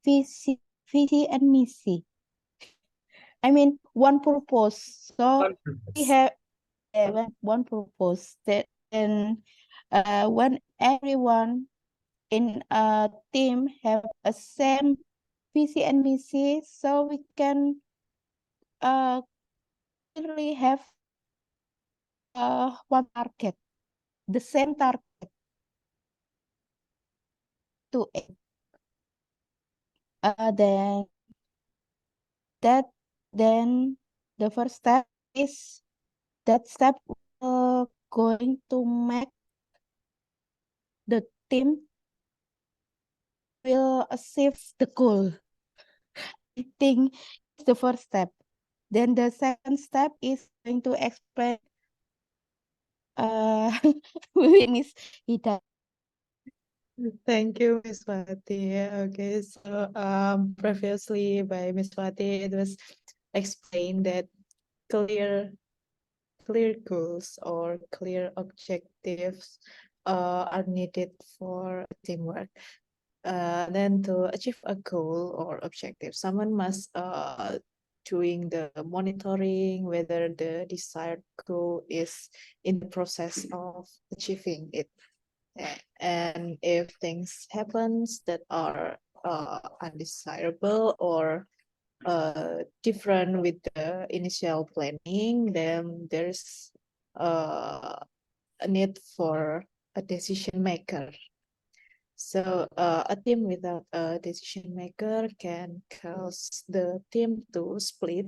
visi and misi. I mean one purpose. So we have one purpose that, and when everyone in a team have a same visi and misi, so we can clearly have one target, the same target to it. Then the first step is that step going to make the team will achieve the goal. I think it's the first step. Then the second step is going to explain Miss Ida. Thank you, Miss Wati. Okay, so previously by Miss Wati, it was explained that clear goals or clear objectives are needed for teamwork. Then to achieve a goal or objective, someone must doing the monitoring whether the desired goal is in the process of achieving it. And if things happens that are undesirable or different with the initial planning, then there's a need for a decision maker. So a team without a decision maker can cause the team to split,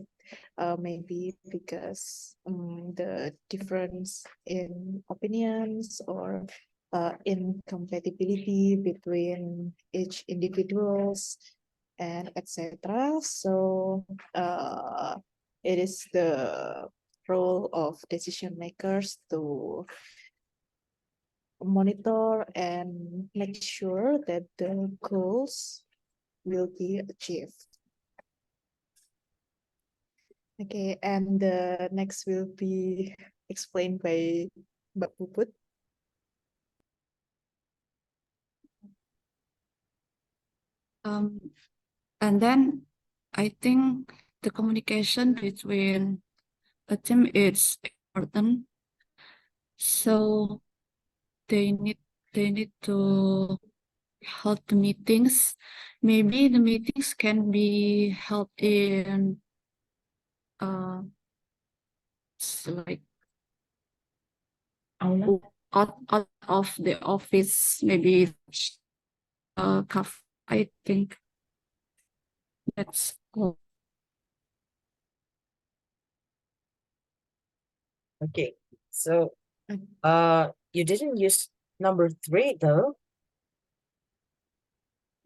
maybe because the difference in opinions or incompatibility between each individuals and etc. So it is the role of decision makers to monitor and make sure that the goals will be achieved. Okay, and the next will be explained by Mbak Puput. And then I think the communication between a team is important. So they need to hold the meetings. Maybe the meetings can be held in like out of the office, maybe cafe. I think that's all. Okay, so you didn't use number 3 though.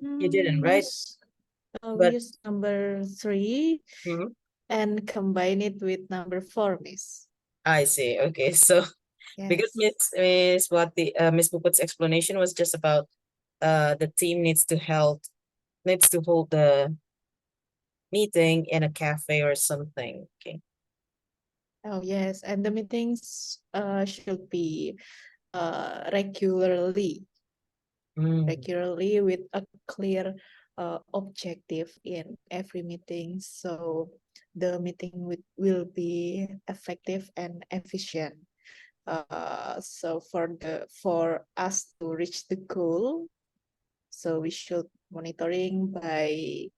You didn't, right? We use number 3 Mhm. and combine it with number 4, Miss. I see. Okay, so because Miss Puput's explanation was just about the team needs to hold the meeting in a cafe or something. Okay. Oh yes, and the meetings should be regularly with a clear objective in every meeting, so the meeting will be effective and efficient. So for us to reach the goal, so we should monitoring by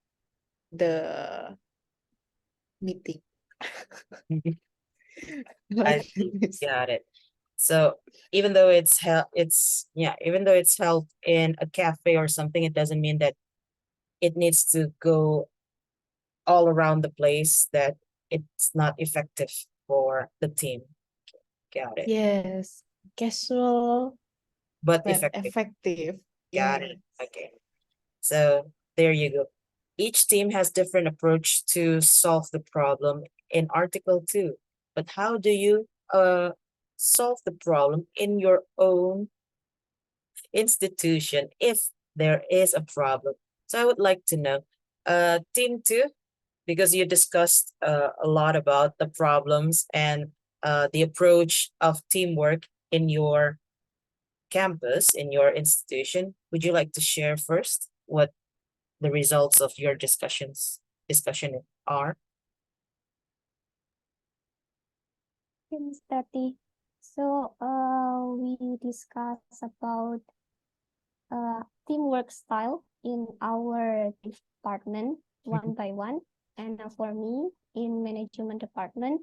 the meeting. I got it. So even though it's held, even though it's held in a cafe or something, it doesn't mean that it needs to go all around the place, that it's not effective for the team. Got it. Yes, casual But but effective. effective. Got it. Yes. Okay. So there you go. Each team has different approach to solve the problem in Article 2. But how do you solve the problem in your own institution if there is a problem? So I would like to know, Team 2, because you discussed a lot about the problems and the approach of teamwork in your campus, in your institution. Would you like to share first what the results of your discussion are? Thanks, Tati. So, we discuss about teamwork style in our department one by one. And for me, in management department,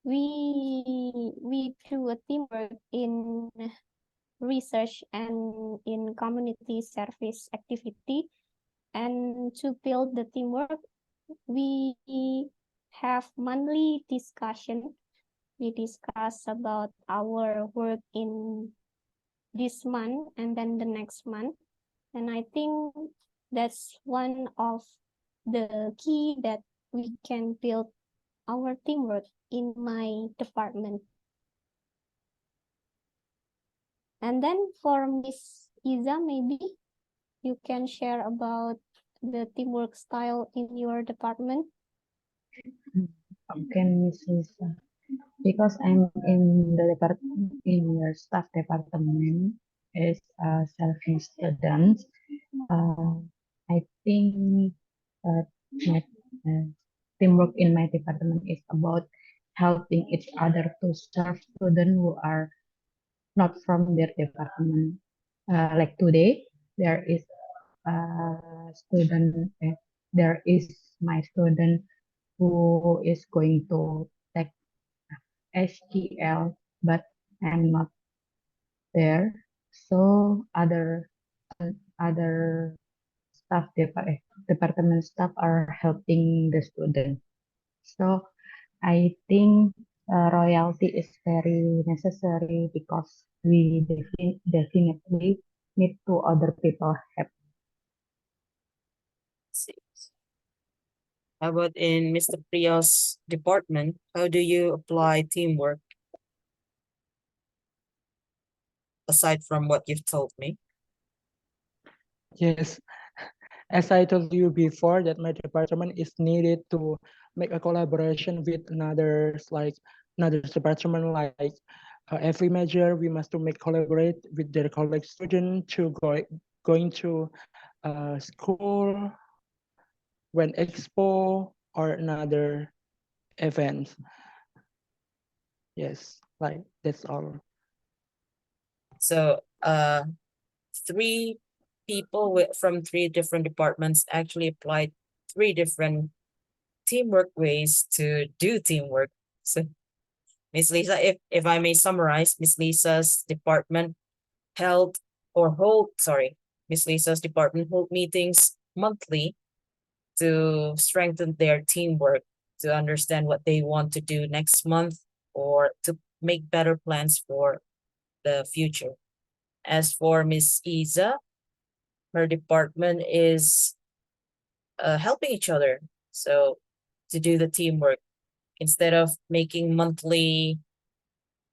we do a teamwork in research and in community service activity. And to build the teamwork, we have monthly discussion. We discuss about our work in this month and then the next month. And I think that's one of the key that we can build our teamwork in my department. And then for Miss Iza, maybe you can share about the teamwork style in your department. Okay, Miss Lisa. Because I'm in the department, in your staff department as a self-made student, I think my teamwork in my department is about helping each other to serve students who are not from their department. Like today, there is a student, there is my student who is going to take SQL, but I'm not there. So other department staff are helping the student. So I think royalty is very necessary because we definitely need to other people help. How about in Mr. Priya's department? How do you apply teamwork aside from what you've told me? Yes, as I told you before, that my department is needed to make a collaboration with another department, like every major we must to make collaborate with their colleague student to going to school when expo or another event. Yes, like that's all. So three people from three different departments actually applied three different teamwork ways to do teamwork. So Miss Lisa, if I may summarize, Miss Lisa's department Miss Lisa's department hold meetings monthly to strengthen their teamwork, to understand what they want to do next month, or to make better plans for the future. As for Miss Isa, her department is helping each other. So to do the teamwork, instead of making monthly,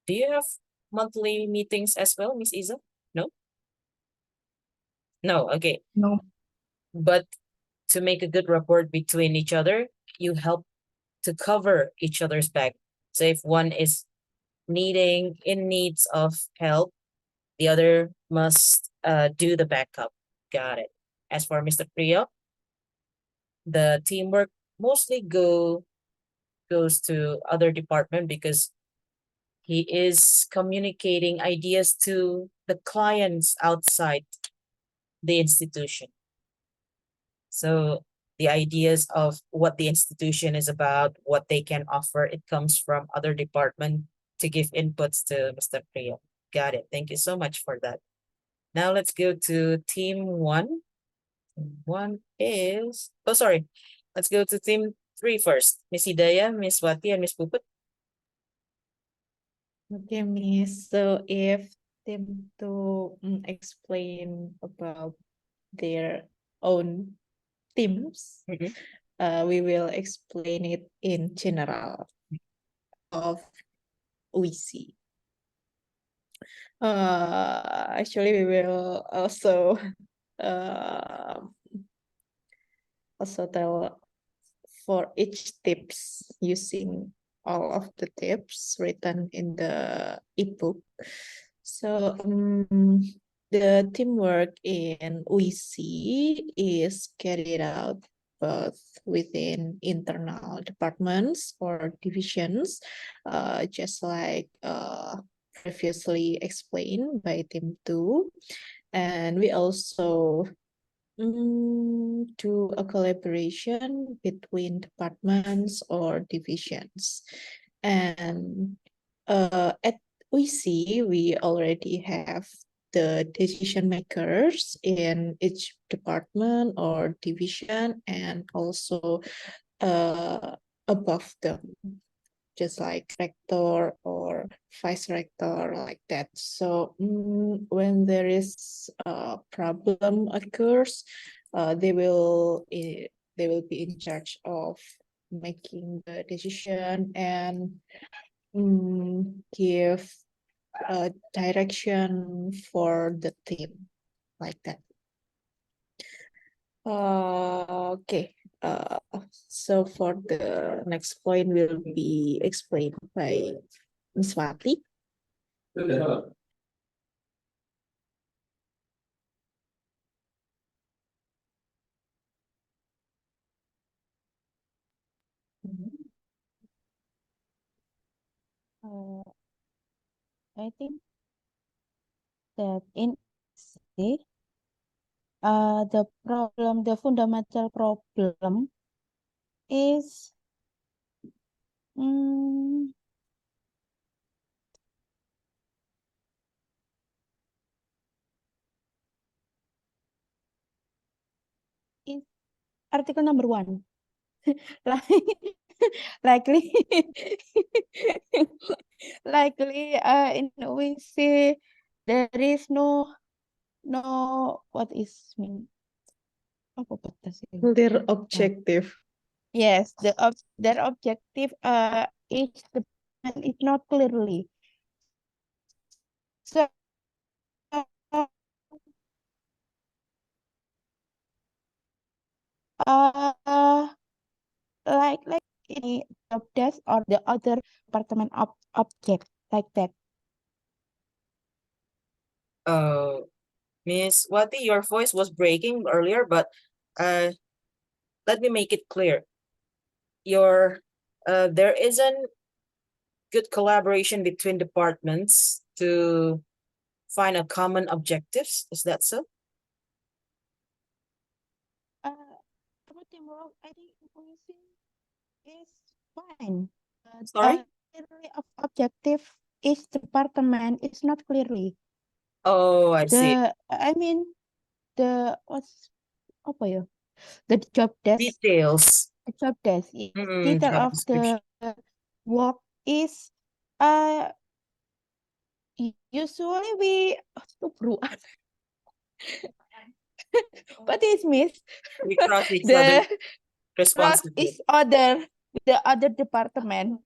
do you have monthly meetings as well, Miss Isa? No? No, okay. No. But to make a good rapport between each other, you help to cover each other's back. So if one is in needs of help, the other must do the backup. Got it. As for Mr. Priyo, the teamwork mostly goes to other department because He is communicating ideas to the clients outside the institution. So the ideas of what the institution is about, what they can offer, it comes from other department to give inputs to Mr. Priya. Got it. Thank you so much for that. Now let's go to team 1. One is, oh, sorry. Let's go to team 3 first. Miss Hidayah, Miss Wati, and Miss Puput. Okay, Miss. So if them to explain about their own teams, we will explain it in general of UISI. Actually, we will also tell for each tips using all of the tips written in the ebook. So the teamwork in UISI is carried out both within internal departments or divisions, just like previously explained by team 2. And we also do a collaboration between departments or divisions. And at UISI, we already have the decision makers in each department or division, and also above them, just like rector or vice rector, like that. So when there is a problem occurs, they will be in charge of making the decision and give a direction for the team, like that. Okay. So for the next point will be explained by Ms. Wati. I think that in the fundamental problem is is article number 1. likely in we say there is no what is mean their objective. Yes, their objective is not clearly. So like any job desk or the other department object, like that. Miss Wati, your voice was breaking earlier, but let me make it clear. There isn't good collaboration between departments to find a common objectives. Is that so? Teamwork, I think is fine. Sorry? Objective each department is not clearly. Oh, I see. I mean the the job desk. Details. The job desk. Detail job of the work is usually we what is miss? We cross each other responsibility. Is the other department.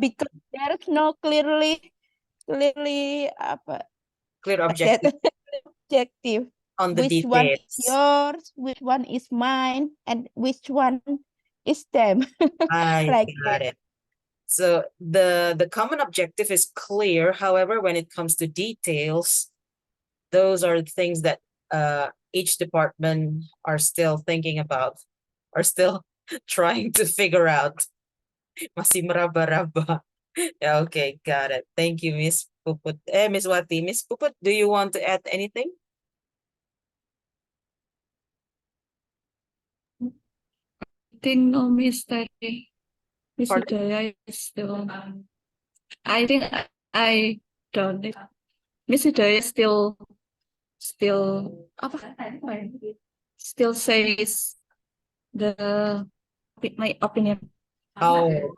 Because there's no clear objective on the which details. one is yours, which one is mine, and which one is them. I got it. So the common objective is clear. However, when it comes to details, those are things that each department are still thinking about, are still trying to figure out. Masih meraba-raba. Yeah, okay, got it. Thank you, Miss Puput. Miss Wati. Miss Puput, do you want to add anything? I think no, Mr. Pardon? Hidayah is still. I think I don't. Miss Hidayah still apa? Still says my opinion. Oh,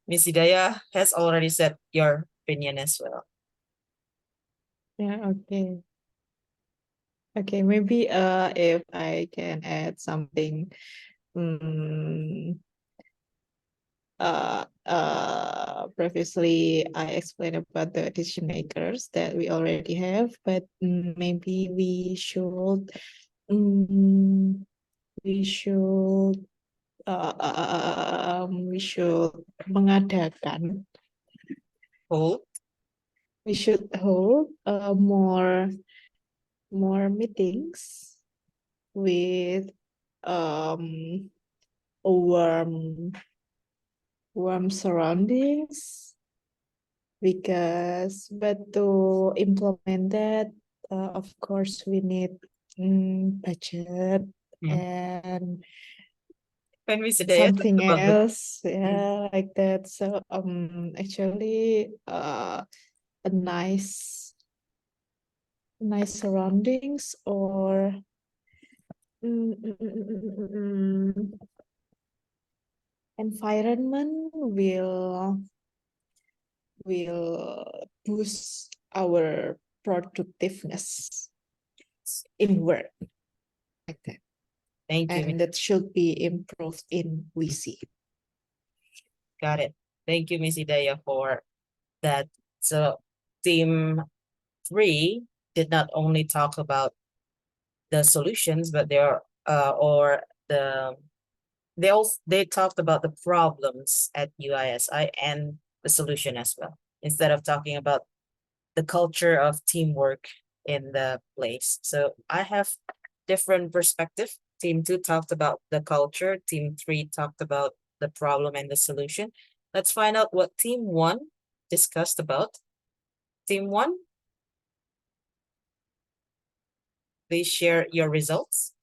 Miss Hidayah has already said your opinion as well. Yeah, okay. Okay, maybe if I can add something. Previously I explained about the decision makers that we already have, but maybe we should mengadakan Hold. We should hold more meetings with warm surroundings, because but to implement that, of course we need budget and When Miss Hidayah talked something about the else, yeah, like that. So actually a nice surroundings, or environment will boost our productiveness in work, like that. Thank you. And that should be improved in UISI. Got it. Thank you, Miss Hidayah, for that. So team 3 did not only talk about the solutions, but they talked about the problems at UISI and the solution as well, instead of talking about the culture of teamwork in the place. So I have different perspective. Team 2 talked about the culture. Team 3 talked about the problem and the solution. Let's find out what Team 1 discussed about. Team 1, please share your results.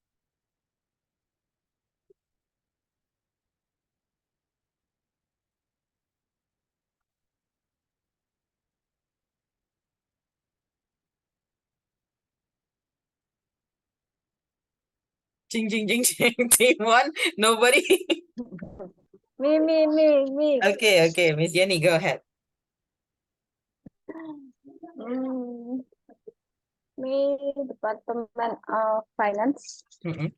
Jing, jing, jing, jing. Team 1, nobody. Me. Okay, Miss Jenny, go ahead. Me, Department of Finance. Mm-mm.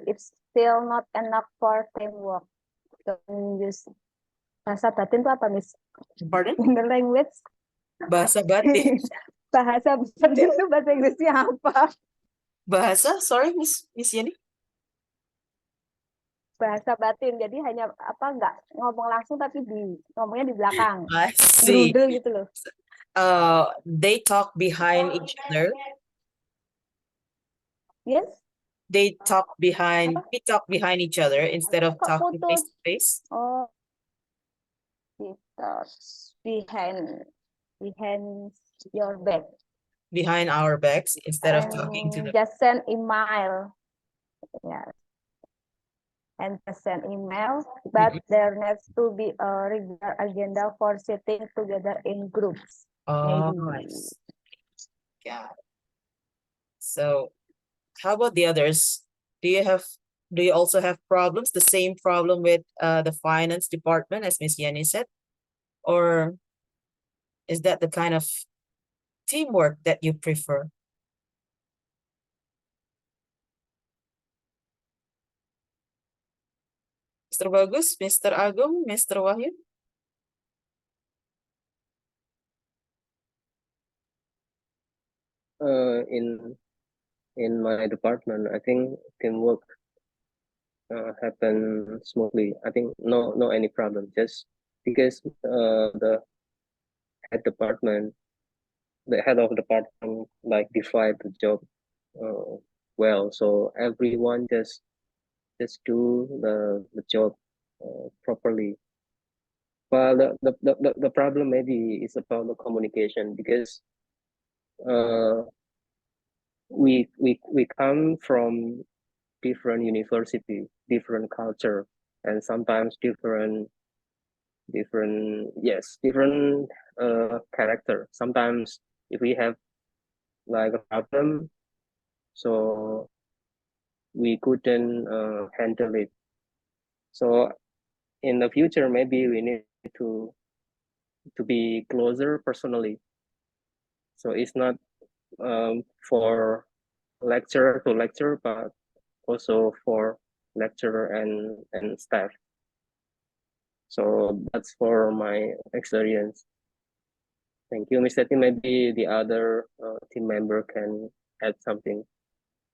It's still not enough for teamwork. Don't use bahasa batin itu apa, Miss? Pardon? In the language. Bahasa batin. Bahasa batin itu bahasa Inggrisnya apa? Bahasa, sorry, Miss Jenny. Bahasa batin, jadi hanya nggak ngomong langsung tapi ngomongnya di belakang. I see. Gerudel gitu loh. They talk behind each other. Yes. We talk behind each other instead of talking face to face. Oh, because behind your back. Behind our backs instead of talking to them. Just send email. Yes. And just send email, but there needs to be a regular agenda for sitting together in groups. Oh, nice. Yeah. So, how about the others? Do you also have problems? The same problem with the finance department as Miss Jenny said, or is that the kind of teamwork that you prefer? Mr. Bagus, Mr. Agung, Mr. Wahyu? In my department, I think teamwork happen smoothly. I think no any problem. Just because the head of the department like divide the job well, so everyone just do the job properly. Well, the problem maybe is about the communication, because we come from different university, different culture, and sometimes different character. Sometimes if we have like a problem, so we couldn't handle it. So in the future, maybe we need to be closer personally. So it's not for lecturer to lecture, but also for lecturer and staff. So that's for my experience. Thank you, Mr. Tim. Maybe the other team member can add something.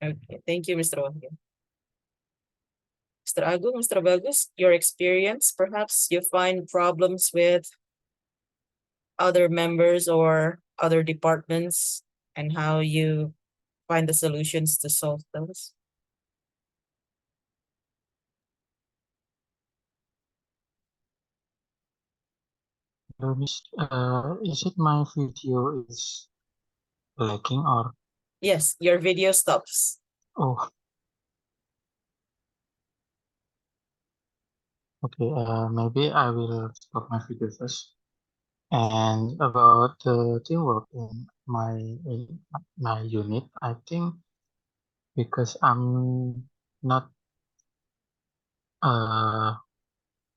Okay, thank you, Mr. Wahyu. Mr. Agung, Mr. Bagus, your experience, perhaps you find problems with other members or other departments and how you find the solutions to solve those? Hello, Miss. Is it my video is lagging or? Yes, your video stops. Oh. Okay, maybe I will stop my video first. And about the teamwork in my unit, I think because not uh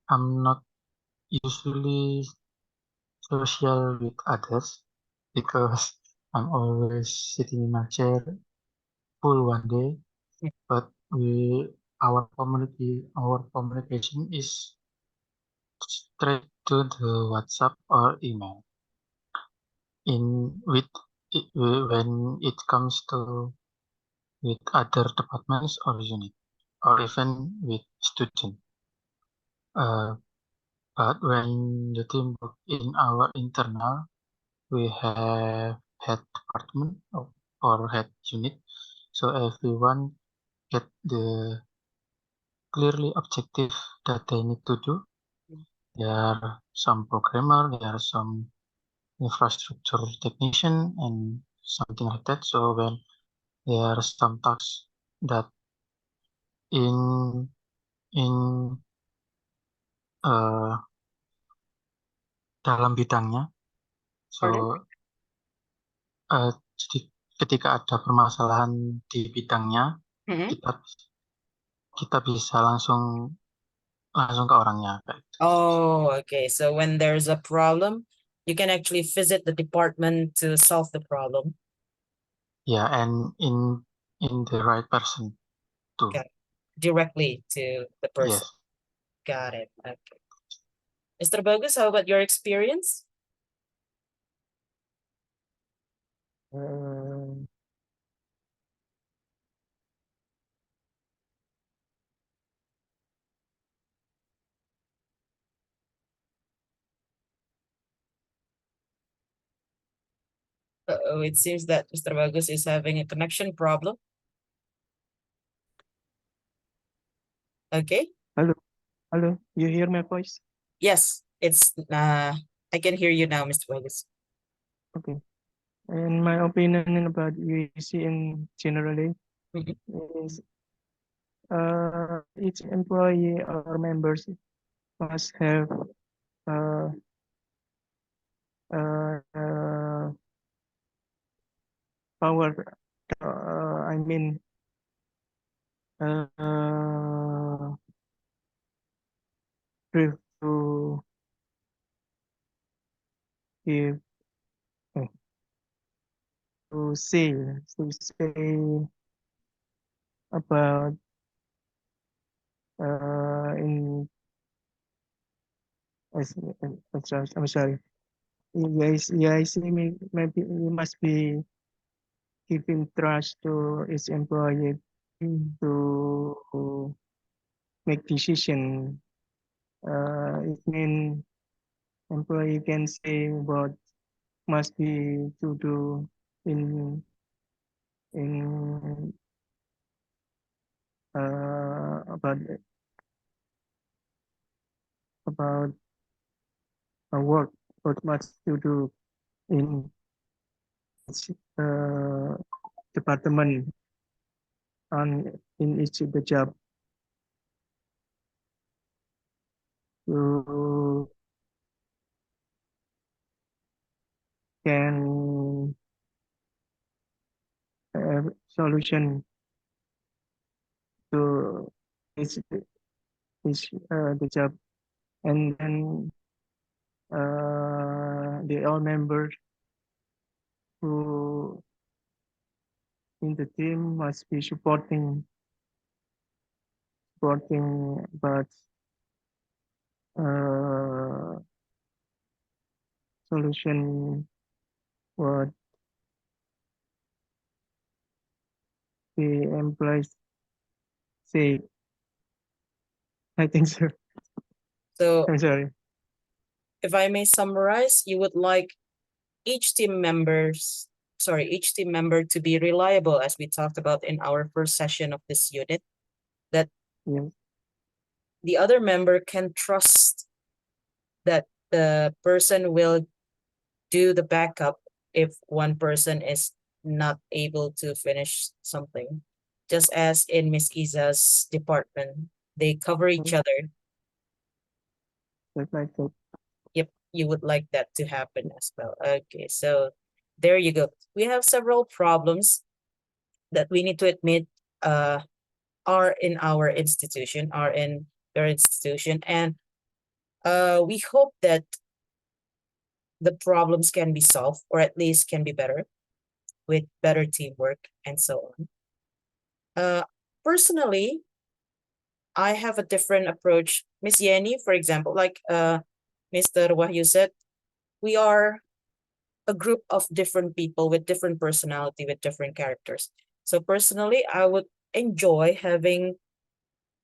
I'm not usually social with others, because I'm always sitting in my chair full one day. But our communication is straight to the WhatsApp or email. When it comes to with other departments or unit, or even with student. But when the teamwork in our internal, we have head department or head unit, so everyone get the clearly objective that they need to do. There are some programmer, there are some infrastructure technician, and something like that. So when there are some tasks that in dalam bidangnya, so jadi ketika ada permasalahan di bidangnya, kita bisa langsung ke orangnya. Oh, okay. So when there's a problem, you can actually visit the department to solve the problem. Yeah, and in the right person too. Okay. Directly to the person. Yes. Got it. Okay. Mr. Bogus, how about your experience? Uh-oh, it seems that Mr. Bagus is having a connection problem. Okay. Hello, you hear my voice? Yes, it's I can hear you now, Mr. Bagus. Okay. And my opinion about UISI in generally is each employee or members must have power. I mean, to give to say about in I'm sorry. Yes, maybe we must be giving trust to its employee to make decision. It means employee can say what must be to do in about work, what much to do in each department and in each the job. You can have solution to each the job, and then the all members who in the team must be supporting, but solution what the employees say. I think so. So I'm sorry. if I may summarize, you would like each team member to be reliable, as we talked about in our first session of this unit, that Yes. the other member can trust that the person will do the backup if one person is not able to finish something. Just as in Miss Isa's department, they cover each other. Just like that. Yep, you would like that to happen as well. Okay, so there you go. We have several problems that we need to admit are in our institution, are in your institution, and we hope that the problems can be solved, or at least can be better with better teamwork and so on. Personally, I have a different approach. Miss Yenny, for example, like Mr. Wahyu said, we are a group of different people with different personality, with different characters. So personally, I would enjoy having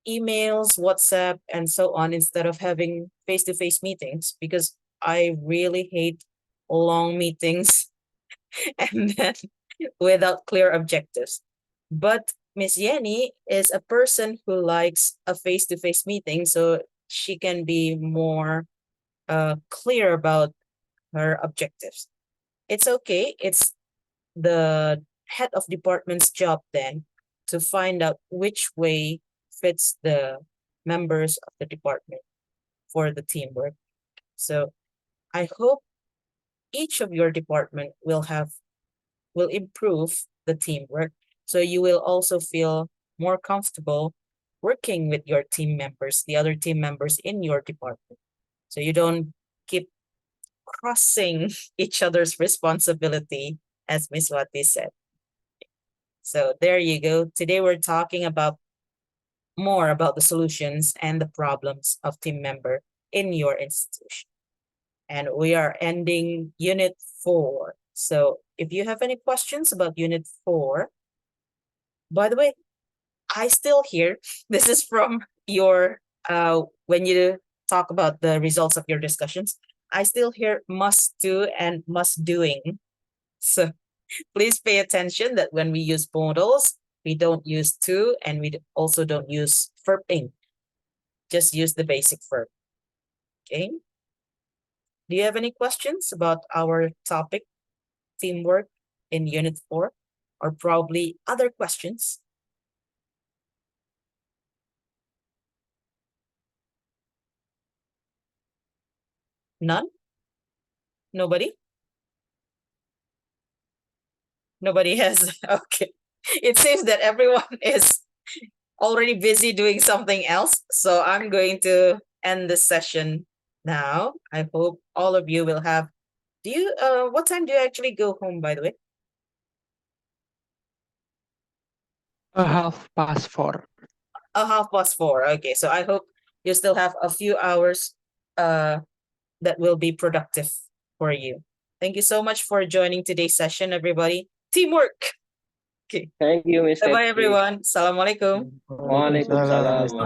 emails, WhatsApp, and so on instead of having face-to-face meetings, because I really hate long meetings and then without clear objectives. But Miss Yenny is a person who likes a face-to-face meeting, so she can be more clear about her objectives. It's okay. It's the head of department's job then to find out which way fits the members of the department for the teamwork. So I hope each of your department will improve the teamwork, so you will also feel more comfortable working with your team members, the other team members in your department. So you don't keep crossing each other's responsibility, as Ms. Wati said. So there you go. Today we're talking about more about the solutions and the problems of team member in your institution. And we are ending Unit 4. So if you have any questions about Unit 4, by the way, I still hear, this is from your, when you talk about the results of your discussions, I still hear must do and must doing. So please pay attention that when we use modals, we don't use to, and we also don't use verbing. Just use the basic verb. Okay. Do you have any questions about our topic, teamwork, in Unit 4, or probably other questions? None? Nobody? Nobody has, okay. It seems that everyone is already busy doing something else. So I'm going to end this session now. I hope all of you will have, what time do you actually go home, by the way? 4:30. 4:30. Okay, so I hope you still have a few hours that will be productive for you. Thank you so much for joining today's session, everybody. Teamwork. Okay. Thank you, Mr. Bye-bye, everyone. Assalamualaikum. Waalaikumsalam.